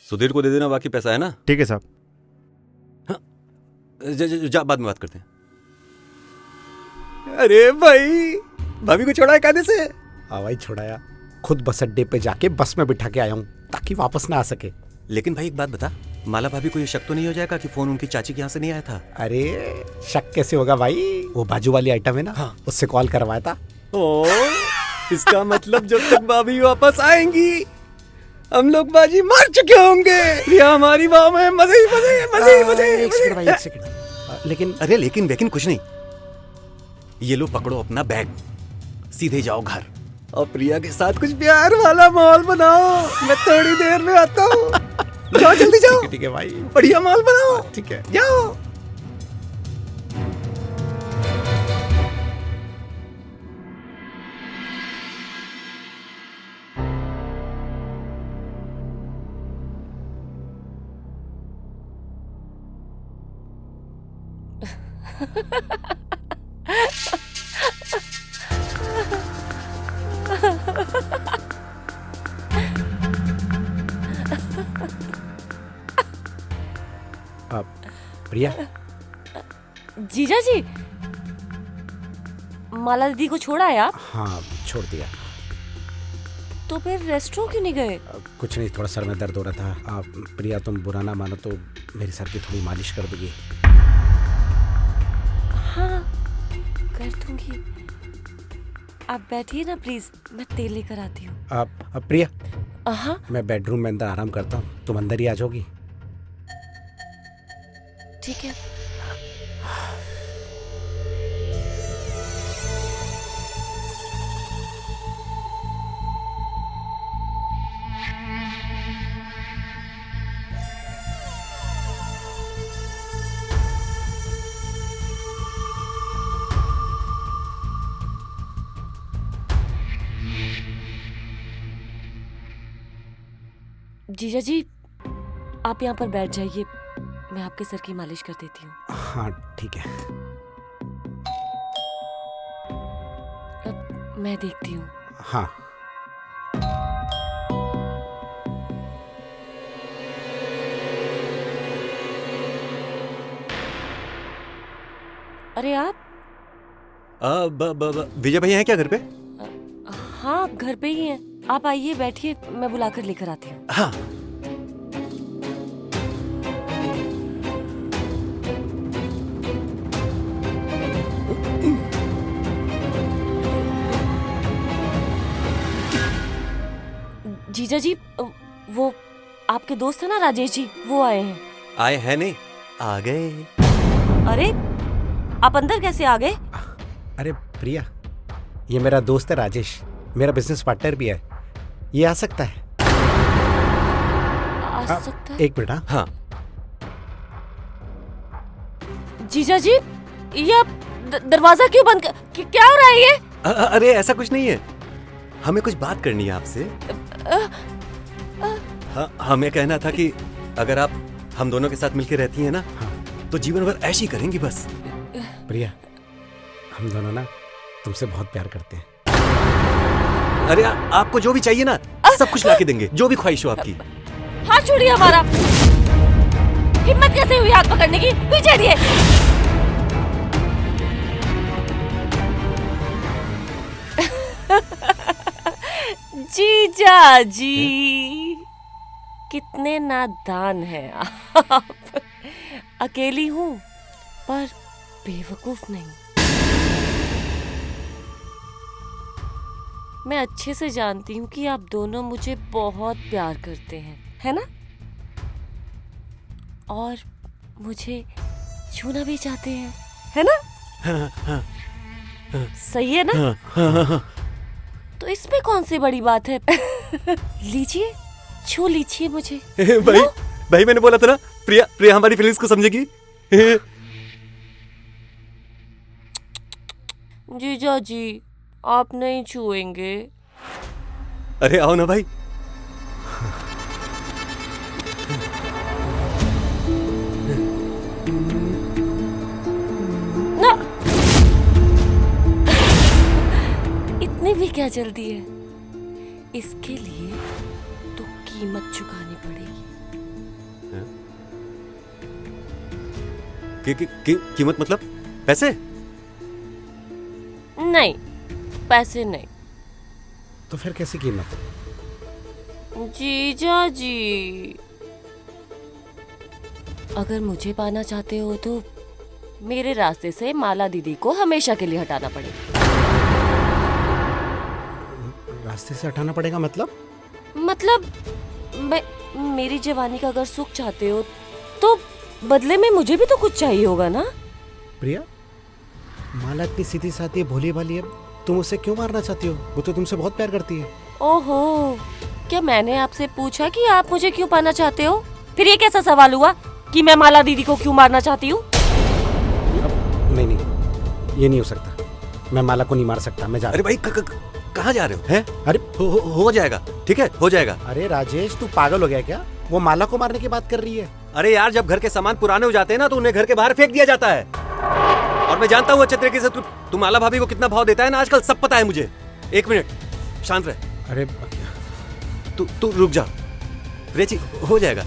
सुधीर को दे देना, बाकी पैसा है ना। ठीक है साहब। जा बाद में बात करते हैं। अरे भाई, भाभी को छोड़ा है कायदे से। हवाई छोड़ाया, खुद बस अड्डे पे जाके बस में बिठा के आया हूँ ताकि वापस ना आ सके। लेकिन भाई एक बात बता, माला भाभी को ये शक तो नहीं हो जाएगा कि फोन उनकी चाची के यहाँ से नहीं आया था? अरे शक कैसे होगा भाई, वो बाजू वाली आइटम है ना, हाँ। उससे कॉल करवाया था। ओ, इसका मतलब जब तक भाभी वापस आएंगी हम लोग बाजी मार चुके होंगे। प्रिया हमारी बाह में मजे ही मजे, मजे ही मजे। एक सेकंड भाई, एक सेकंड। लेकिन अरे लेकिन वेकिन कुछ नहीं, ये लो पकड़ो अपना बैग, सीधे जाओ घर और प्रिया के साथ कुछ प्यार वाला माहौल बनाओ। मैं थोड़ी देर में आता हूँ, जाओ जल्दी जाओ। ठीक है भाई, बढ़िया माहौल बनाओ। ठीक है। जाओ। प्रिया, जीजा जी, माला दीदी को छोड़ा है आप? हाँ छोड़ दिया। तो फिर रेस्टोरेंट क्यों नहीं गए? कुछ नहीं, थोड़ा सर में दर्द हो रहा था। प्रिया तुम बुरा ना मानो तो मेरी सर की थोड़ी मालिश कर दोगी? हाँ कर दूंगी, आप बैठिए ना प्लीज, मैं तेल लेकर आती हूँ। प्रिया, हाँ मैं बेडरूम में अंदर आराम करता हूँ, तुम अंदर ही आ जाओगी? ठीक है। जीजा जी, आप यहाँ पर बैठ जाइए, मैं आपके सर की मालिश कर देती हूँ। हाँ ठीक है। अब मैं देखती हूँ। हाँ अरे आप? विजय भैया हैं क्या घर पे? हाँ घर पे ही हैं, आप आइए बैठिए, मैं बुलाकर लेकर आती हूँ। हाँ। जीजा जी, वो आपके दोस्त है ना राजेश जी, वो आए हैं। आए हैं नहीं, आ गए। अरे आप अंदर कैसे आ गए? अरे प्रिया, ये मेरा दोस्त है राजेश, मेरा बिजनेस पार्टनर भी है, ये आ सकता है। आ सकता है? एक मिनट। हाँ। जीजा जी, ये आप दरवाजा क्यों बंद कर, क्या हो रहा है ये? अरे ऐसा कुछ नहीं है, हमें कुछ बात करनी है आपसे। हाँ, हमें कहना था कि अगर आप हम दोनों के साथ मिलकर रहती हैं ना, हाँ। तो जीवन भर ऐसे ही करेंगी बस। प्रिया, हम दोनों ना तुमसे बहुत प्यार करते हैं। अरे आपको जो भी चाहिए ना, सब कुछ लाके देंगे, जो भी ख्वाहिश हो आपकी। हाथ छोड़िए हमारा, हिम्मत कैसे हुई हाथ पकड़ने की? पीछे हटिए। जीजा जी, कितने नादान हैं आप। अकेली हूँ पर बेवकूफ नहीं। मैं अच्छे से जानती हूँ कि आप दोनों मुझे बहुत प्यार करते हैं, है ना? और मुझे छूना भी चाहते हैं, है ना? सही है ना? तो इसमें कौन सी बड़ी बात है? लीजिए, छू लीजिए मुझे। भाई भाई, मैंने बोला था ना, प्रिया हमारी फीलिंग्स को समझेगी। जीजा जी, आप नहीं छुएंगे? अरे आओ ना भाई। ना। इतनी भी क्या जल्दी है? इसके लिए तो कीमत चुकानी पड़ेगी। कीमत मतलब पैसे? नहीं, पैसे नहीं। तो फिर कैसी कीमत? जीजा जी, अगर मुझे पाना चाहते हो तो मेरे रास्ते से माला दीदी को हमेशा के लिए हटाना पड़ेगा। रास्ते से हटाना पड़ेगा मतलब? मेरी जवानी का अगर सुख चाहते हो तो बदले में मुझे भी तो कुछ चाहिए होगा ना। प्रिया, माला इतनी सीधी सादी है, भोली भाली है, तुम उसे क्यों मारना चाहती हो? वो तो तुमसे बहुत प्यार करती है। ओहो, क्या मैंने आपसे पूछा कि आप मुझे क्यों पाना चाहते हो? फिर ये कैसा सवाल हुआ कि मैं माला दीदी को क्यों मारना चाहती हूँ? नहीं, ये नहीं हो सकता। मैं माला को नहीं मार सकता। मैं जा अरे रहा भाई कहाँ जा रहे हो? हैं? अरे हो जाएगा, ठीक है, हो जाएगा। अरे राजेश, तू पागल हो गया क्या? वो माला को मारने की बात कर रही है। अरे यार, जब घर के सामान पुराने हो जाते हैं ना तो उन्हें घर के बाहर फेंक दिया जाता है। और मैं जानता हूँ अच्छे तरीके से तू माला भाभी को कितना भाव देता है ना आजकल, सब पता है मुझे। एक मिनट, शांत रह। अरे तू रुक जा। रेची, हो जाएगा।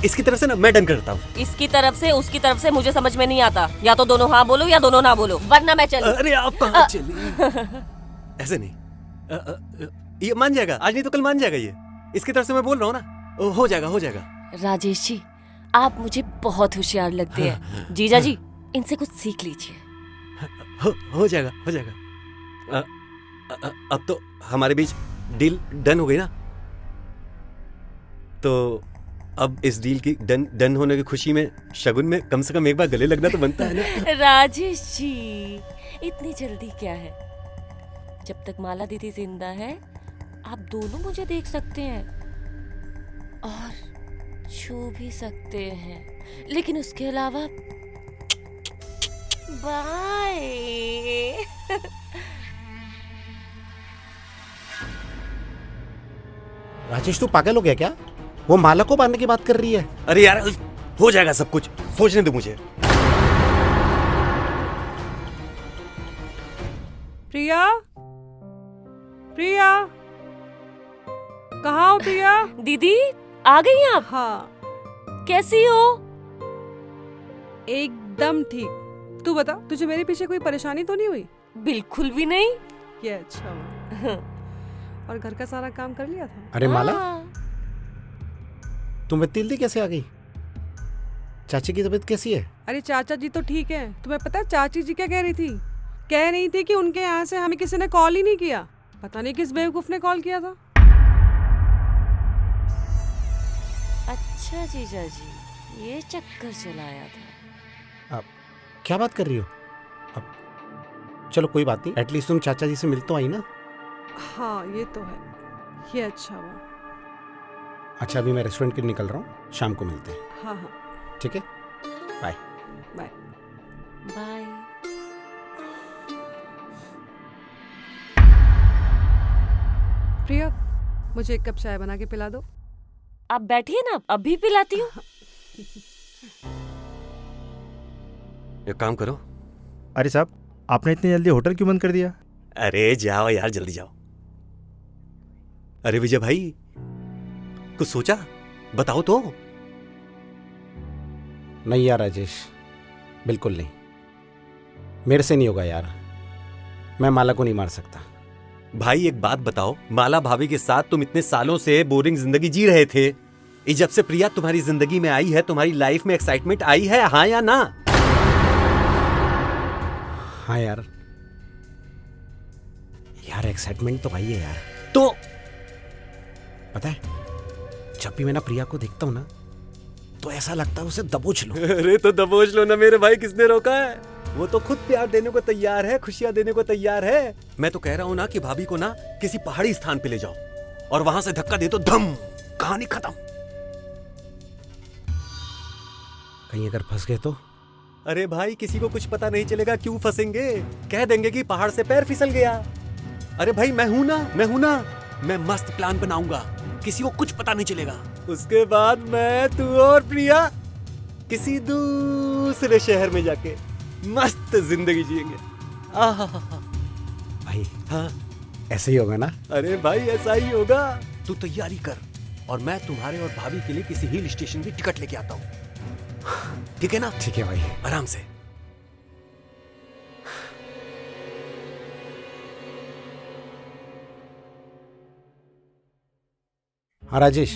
इसकी तरफ से ना मैं डन करता हूँ। इसकी तरफ से उसकी तरफ से मुझे समझ में नहीं आता। या तो दोनों हाँ बोलो या दोनों ना बोलो, वरना मैं चलूं। अरे आप कहाँ चली? ऐसे नहीं। ये मान जाएगा, आज नहीं तो कल मान जाएगा ये। इसकी तरफ से मैं बोल रहा हूँ ना, हो जाएगा, हो जाएगा। राजेश जी, आप मुझे बहुत होशियार लगते हैं। जीजा जी, इनसे कुछ सीख लीजिए। हो जाएगा, हो जाएगा। अब तो हमारे बीच डील डन हो गई ना, तो अब इस डील की डन होने की खुशी में शगुन में कम से कम एक बार गले लगना तो बनता है ना। राजेश जी, इतनी जल्दी क्या है? जब तक माला दीदी जिंदा है आप दोनों मुझे देख सकते हैं और छू भी सकते हैं, लेकिन उसके अलावा बाय। राजेश, तू पागल हो गया क्या? वो माला को मारने की बात कर रही है। अरे यार, हो जाएगा सब कुछ, सोचने दो मुझे। प्रिया, प्रिया, कहाँ हो प्रिया? दीदी, आ गई आप? हाँ, कैसी हो? एकदम ठीक। तू बता, तुझे मेरे पीछे कोई परेशानी तो नहीं हुई? बिल्कुल भी नहीं। ये अच्छा हुआ। और घर का सारा काम कर लिया था? अरे माला, हाँ। तुम इतनी जल्दी कैसे आ गई? चाची की तबीयत कैसी है? अरे चाचा जी तो ठीक है। तुम्हें पता है चाची जी क्या कह रही थी? कह रही थी कि उनके यहाँ से हमें किसी ने कॉल ही नहीं किया। पता नहीं किस बेवकूफ ने कॉल किया था। अच्छा जीजा जी, ये चक्कर चलाया था। अब क्या बात कर रही हो? अब चलो कोई बात नहीं, एटलीस्ट तुम चाचा जी से मिल तो आई ना। हाँ, ये तो है। ये अच्छा हुआ। अच्छा, अभी मैं रेस्टोरेंट के लिए निकल रहा हूँ, शाम को मिलते हैं। हाँ हाँ, ठीक है, बाय। बाय। बाय। प्रिया, मुझे एक कप चाय बना के पिला दो। आप बैठिए ना, अभी पिलाती हूँ। एक काम करो। अरे साहब, आपने इतनी जल्दी होटल क्यों बंद कर दिया? अरे जाओ यार, जल्दी जाओ। अरे विजय भाई, कुछ सोचा? बताओ तो। नहीं यार राजेश, बिल्कुल नहीं, मेरे से नहीं होगा यार। मैं माला को नहीं मार सकता। भाई एक बात बताओ, माला भाभी के साथ तुम इतने सालों से बोरिंग जिंदगी जी रहे थे, ये जब से प्रिया तुम्हारी जिंदगी में आई है, तुम्हारी लाइफ में एक्साइटमेंट आई है, हाँ या ना? हाँ यार एक्साइटमेंट तो आई है यार। तो पता है, जब भी मैं ना प्रिया को देखता हूँ ना, तो ऐसा लगता है उसे दबोच लो। अरे तो दबोच लो ना मेरे भाई, किसने रोका है? वो तो खुद प्यार देने को तैयार है, खुशियां देने को तैयार है। मैं तो कह रहा हूँ ना कि भाभी को ना किसी पहाड़ी स्थान पे ले जाओ और वहां से धक्का दे तो धम, कहानी खत्म। कहीं अगर फंस गए तो? अरे भाई, किसी को कुछ पता नहीं चलेगा, क्यों फंसेंगे? कह देंगे कि पहाड़ से पैर फिसल गया। अरे भाई, मैं हूं ना, मैं मस्त प्लान बनाऊंगा, किसी को कुछ पता नहीं चलेगा। उसके बाद मैं, तू और प्रिया किसी दूसरे शहर में जाके मस्त जिंदगी जिएंगे। भाई हाँ, ऐसे ही होगा ना? अरे भाई ऐसा ही होगा। तू तैयारी कर और मैं तुम्हारे और भाभी के लिए किसी हिल स्टेशन की टिकट लेके आता हूँ। ठीक है ना? ठीक है भाई। आराम से। हाँ राजेश,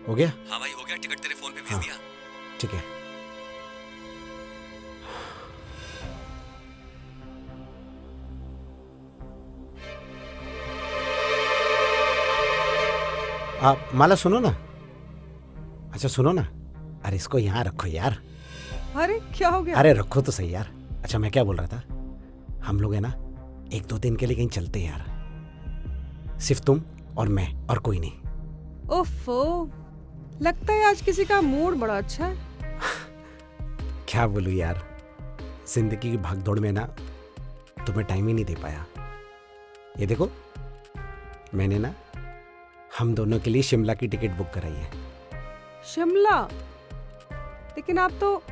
हो गया? हाँ भाई हो गया, टिकट तेरे फोन पे भेज हाँ। दिया। ठीक है। आप माला सुनो ना। अच्छा सुनो ना, अरे इसको यहाँ रखो यार। अरे क्या हो गया? अरे रखो तो सही यार। अच्छा मैं क्या बोल रहा था, हम लोग है ना 1-2 दिन के लिए कहीं चलते हैं यार, सिर्फ तुम और मैं और कोई नहीं। ओफो, लगता है आज किसी का मूड बड़ा अच्छा है। क्या बोलूं यार, जिंदगी की भागदौड़ में ना तुम्हें टाइम ही नहीं दे पाया। ये देखो मैंने ना हम दोनों के लिए शिमला की टिकट बुक कराई है। शिमला? लेकिन आप तो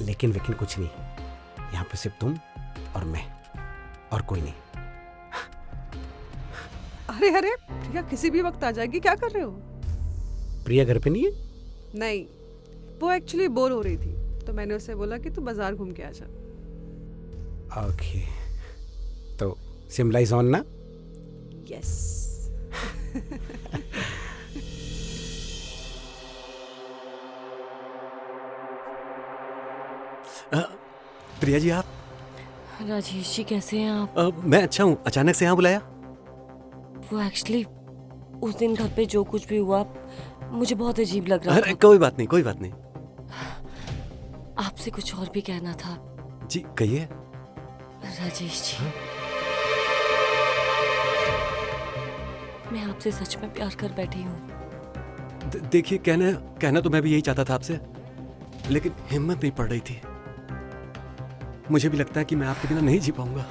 लेकिन वेकिन कुछ नहीं, यहाँ पे सिर्फ तुम और मैं और कोई नहीं। अरे अरे प्रिया किसी भी वक्त आ जाएगी, क्या कर रहे हो? प्रिया घर पे नहीं है? नहीं, वो एक्चुअली बोर हो रही थी तो मैंने उससे बोला कि तू बाजार घूम के आ जा। ओके, तो शिमला इज ऑन ना? यस। प्रिया जी आप? राजेश जी कैसे हैं आप? मैं अच्छा हूँ, अचानक से यहाँ बुलाया? वो एक्चुअली उस दिन घर पे जो कुछ भी हुआ मुझे बहुत अजीब लग रहा अरे था। कोई बात नहीं, कोई बात नहीं। आपसे कुछ और भी कहना था। जी कहिए। राजेश जी, मैं आपसे सच में प्यार कर बैठी हूँ। देखिए कहना तो मैं भी यही चाहता था आपसे, लेकिन हिम्मत नहीं पड़ रही थी। मुझे भी लगता है कि मैं आपके बिना नहीं जी पाऊंगा।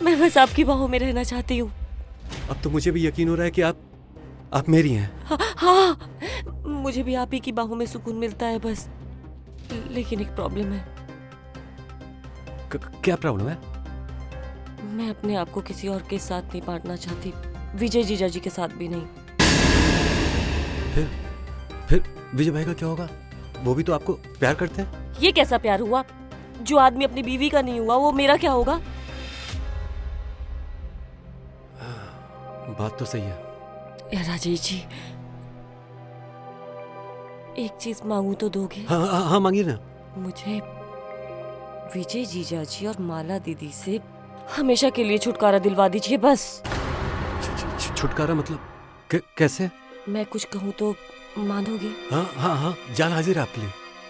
मैं बस आपकी बाहों में रहना चाहती हूँ। अब तो मुझे भी यकीन हो रहा है कि आप मेरी हैं। हाँ, मुझे भी आप ही की बाहों में सुकून मिलता है बस। लेकिन एक प्रॉब्लम है। क्या प्रॉब्लम है? मैं अपने आप को किसी और के साथ नहीं बांटना चाहती, विजय जीजा जी के साथ भी नहीं। फिर विजय भाई का क्या होगा? वो भी तो आपको प्यार करते हैं। ये कैसा प्यार हुआ? जो आदमी अपनी बीवी का नहीं हुआ वो मेरा क्या होगा? बात तो सही है। राजेश जी, एक चीज मांगू तो दोगे? हाँ मांगिए ना। मुझे विजय जीजा जी और माला दीदी से हमेशा के लिए छुटकारा दिलवा दीजिए बस। छुटकारा मतलब कैसे? मैं कुछ कहूँ तो मानोगे? हाँ जान हाजिर है आपके लिए।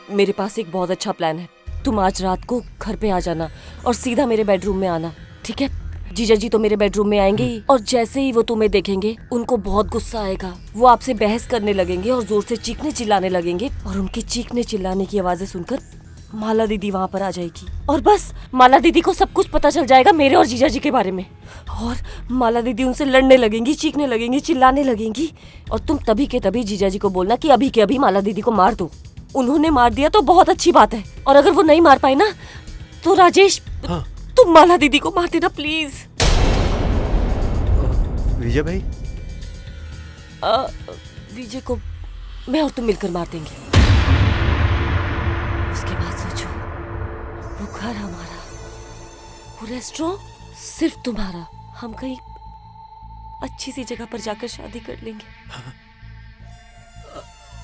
मेरे पास एक बहुत अच्छा प्लान है। तुम आज रात को घर पे आ जाना और सीधा मेरे बेडरूम में आना, ठीक है? जीजा जी तो मेरे बेडरूम में आएंगे ही, और जैसे ही वो तुम्हें देखेंगे उनको बहुत गुस्सा आएगा। वो आपसे बहस करने लगेंगे और जोर से चीखने चिल्लाने लगेंगे, और उनके चीखने चिल्लाने की आवाजें सुनकर माला दीदी वहाँ पर आ जाएगी, और बस माला दीदी को सब कुछ पता चल जाएगा मेरे और जीजा जी के बारे में। और माला दीदी उनसे लड़ने लगेंगी, चीखने लगेंगी, चिल्लाने लगेंगी, और तुम तभी के तभी जीजा जी को बोलना कि अभी के अभी माला दीदी को मार दो। उन्होंने मार दिया तो बहुत अच्छी बात है, और अगर वो नहीं मार पाए ना तो राजेश तुम माला दीदी को मार देना प्लीज। विजय भाई? विजय को मैं और तुम मिलकर मार देंगे। उसके बाद सोचो, वो घर हमारा, वो रेस्टोरेंट सिर्फ तुम्हारा। हम कहीं अच्छी सी जगह पर जाकर शादी कर लेंगे।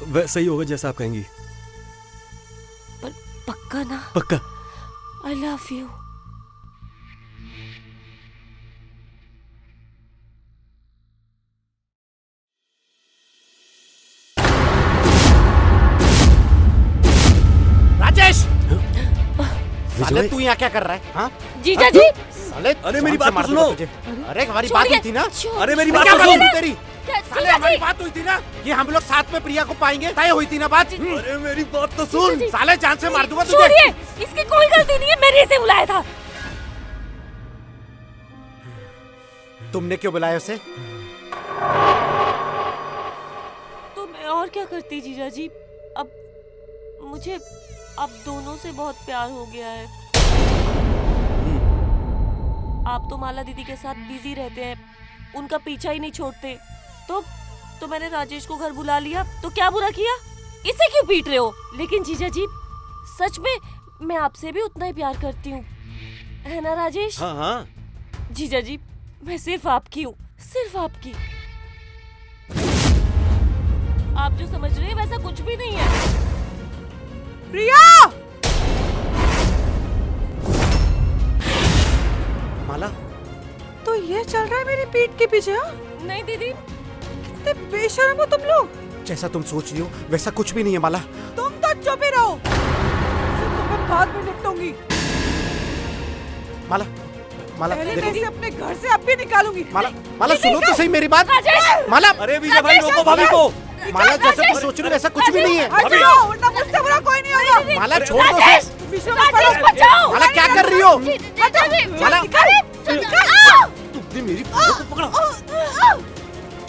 वह सही होगा जैसा आप कहेंगी। पर पक्का ना? पक्का। I love you. Rajesh, Vijay साले भाई? तू यहाँ क्या कर रहा है? हाँ जीजा जी, साले, अरे मेरी जान से बात तो मार दूंगा सुनो। तुझे। अरे हमारी बात हुई थी ना? अरे मेरी क्या बात तो बात सुन। हुई थी तेरी? साले हमारी बात हुई थी ना कि हम लोग साथ में प्रिया को पाएंगे, तय हुई थी ना बात? अरे मेरी बात तो सुन। साले जान से मार दूंगा तुझे। छोड़िए, इसकी कोई गलती नहीं है, मैंने इसे बुलाया था। तुमने क्यों बुलाया उसे? तो मैं और क्या करती जीजा जी? अब मुझे अब दोनों से बहुत प्यार हो गया है। आप तो माला दीदी के साथ बिजी रहते हैं, उनका पीछा ही नहीं छोड़ते, तो तो मैंने राजेश को घर बुला लिया, तो क्या बुरा किया? इसे क्यों पीट रहे हो? लेकिन जीजा जी, सच में मैं आपसे भी उतना ही प्यार करती हूँ, है ना राजेश? हाँ हाँ। जीजा जी, मैं सिर्फ आपकी हूँ, सिर्फ आपकी। आप जो समझ रहे हैं वैसा कुछ भी नहीं है। प्रिया! माला, तो ये चल रहा है मेरी पीठ के पीछे? हाँ? नहीं दीदी, कितने बेशर्म हो तुम लोग। जैसा तुम सोच रही हो वैसा कुछ भी नहीं है माला। तुम तो चुप ही रहो, फिर तो मैं बाद में निपटूंगी। माला, माला पहले मैं इसे देखो, अपने घर से अब भी निकालूंगी। माला, माला सुनो तो सही मेरी बात। राजेश! माला, अरे विजय भाई, रोको भाभी को। माला जैसा तुम सोच रही हो वैसा कुछ भी नहीं है। हट जाओ, वरना मुझसे बुरा कोई नहीं होगा। माला छोड़ दो उसे। बीच में मत पड़ो। बचाओ! माला क्या कर रही हो? माला, तुमने मेरी प्रिया को पकड़ा।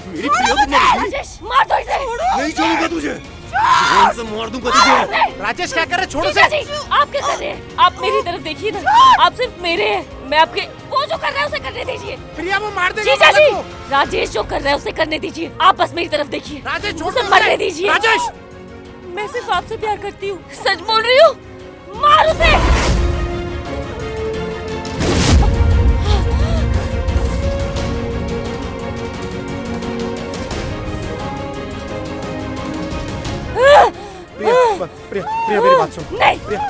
मेरी प्रिया को मार दी। राजेश, मार दो इसे! नहीं छोड़ूंगा तुझे, जान से मार दूंगा तुझे। राजेश क्या कर रहे? छोड़ो जीजा उसे। जी, आप क्या कर रहे हैं? आप मेरी तरफ देखिए ना, आप सिर्फ मेरे हैं, मैं आपके, वो जो कर रहा है उसे करने दीजिए। प्रिया वो मार देगा जीजा माला जी, को। राजेश जो कर रहा है उसे करने दीजिए, आप बस मेरी तरफ देखिए। राजेश छोड़ उसे दो मरने उसे। दीजिए। राजेश, मैं सिर्फ आपसे प्यार करती हूँ, सच बोल रही हूँ। मार उसे! प्रिया, प्रिया, प्रिया मेरी बात सुन। नहीं, प्रिया,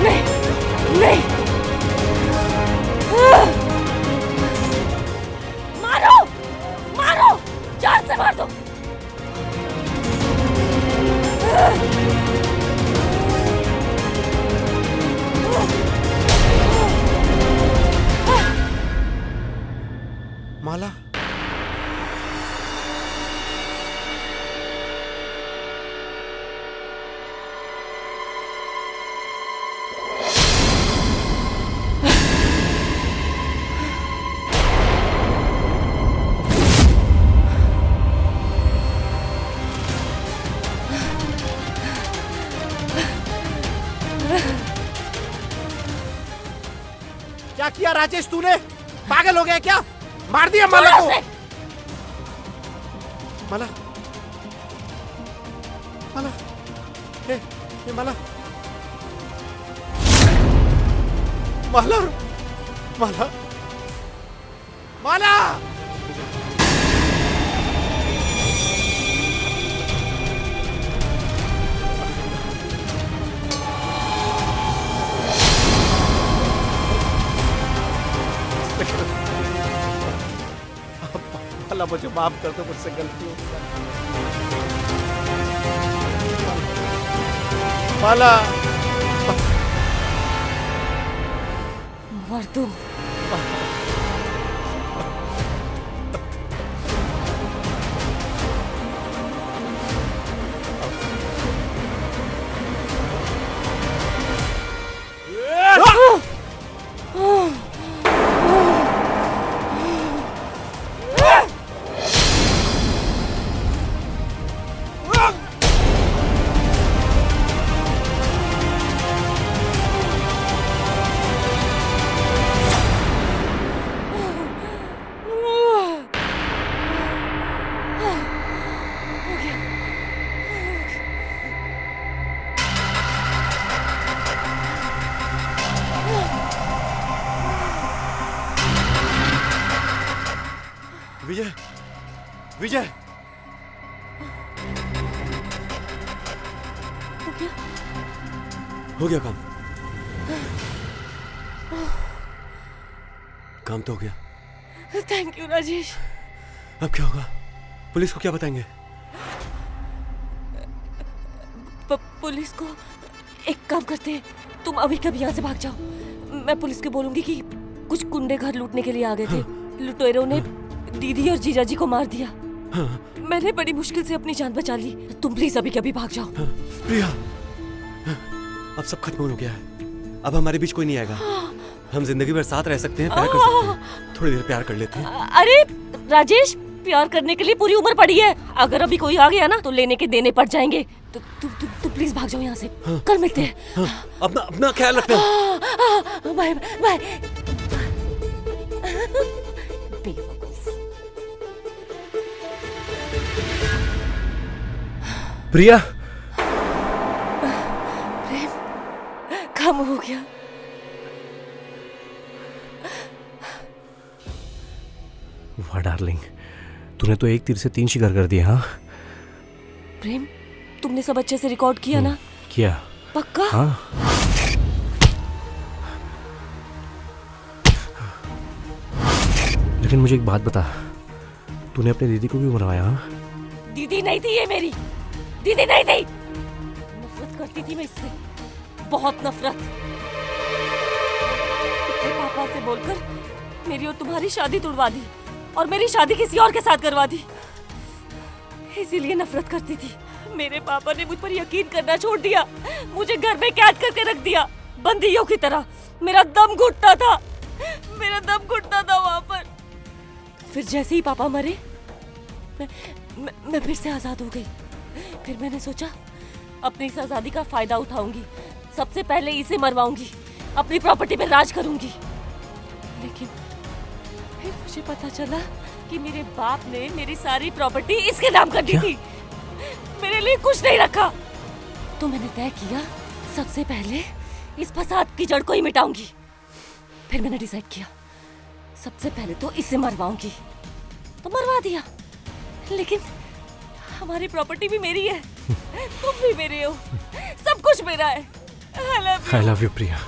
नहीं, नहीं। मारो, मारो, जान से मार दो। माला, क्या किया राजेश तूने? पागल हो गया क्या? मार दिया माला छोड़ो को। उसे! माला, माला, ए माला, माला, माला, माला। माला मुझे माफ कर दो, मुझसे गलती हो गई। माला, मर तुम। विजय, विजय, हो गया काम। काम तो हो गया। Thank you Rajesh. अब क्या होगा? पुलिस को क्या बताएंगे? पुलिस को एक काम करते हैं, तुम अभी कभी यहाँ से भाग जाओ। मैं पुलिस को बोलूंगी कि कुछ गुंडे घर लूटने के लिए आ गए थे। लुटेरों ने दीदी और जीजा जी को मार दिया। मैंने बड़ी मुश्किल से अपनी जान बचा ली। तुम प्लीज अभी कभी भाग जाओ। प्रिया, अब सब खत्म हो गया है। अब हमारे बीच कोई नहीं आएगा। हम जिंदगी भर साथ रह सकते हैं, प्यार कर सकते हैं। थोड़ी देर प्यार कर लेते हैं। अरे राजेश, प्यार करने के लिए पूरी उम्र पड़ी है। अगर अभी कोई आ गया ना तो लेने के देने पड़ जाएंगे। तो तुम प्लीज भाग जाओ यहाँ से। कल मिलते हैं। अपना अपना ख्याल रखना। Bye bye. बेवकूफ। प्रिया, प्रेम कम हो गया। वाह डार्लिंग, तूने तो एक तीर से 3 शिकार कर दिए। हाँ प्रेम, तुमने सब अच्छे से रिकॉर्ड किया ना? किया। पक्का? हाँ। लेकिन मुझे एक बात बता, तूने अपनी दीदी को क्यों मरवाया? हाँ? दीदी नहीं थी ये मेरी, दीदी नहीं थी। नफरत करती थी मैं इससे, बहुत नफरत। इसने पापा से बोलकर मेरी और तुम्हारी शादी तुड़वा दी और मेरी शादी किसी और के साथ करवा दी। इसीलिए नफरत करती थी। मेरे पापा ने मुझ पर यकीन करना छोड़ दिया, मुझे घर में कैद करके रख दिया बंदियों की तरह। मेरा दम घुटता था, मेरा दम घुटता था वहां पर। फिर जैसे ही पापा मरे, मैं फिर से आजाद हो गई। फिर मैंने सोचा अपनी इस आजादी का फायदा उठाऊंगी, सबसे पहले इसे मरवाऊंगी, अपनी प्रॉपर्टी पे राज करूंगी। लेकिन फिर मुझे पता चला कि मेरे बाप ने मेरी सारी प्रॉपर्टी इसके नाम कर दी थी, मेरे लिए कुछ नहीं रखा। तो मैंने तय किया सबसे पहले इस फसाद की जड़ को ही मिटाऊंगी। फिर मैंने डिसाइड किया सबसे पहले तो इसे मरवाऊंगी, तो मरवा दिया। लेकिन हमारी प्रॉपर्टी भी मेरी है, तुम भी मेरे हो, सब कुछ मेरा है। I love you. I love you Priya.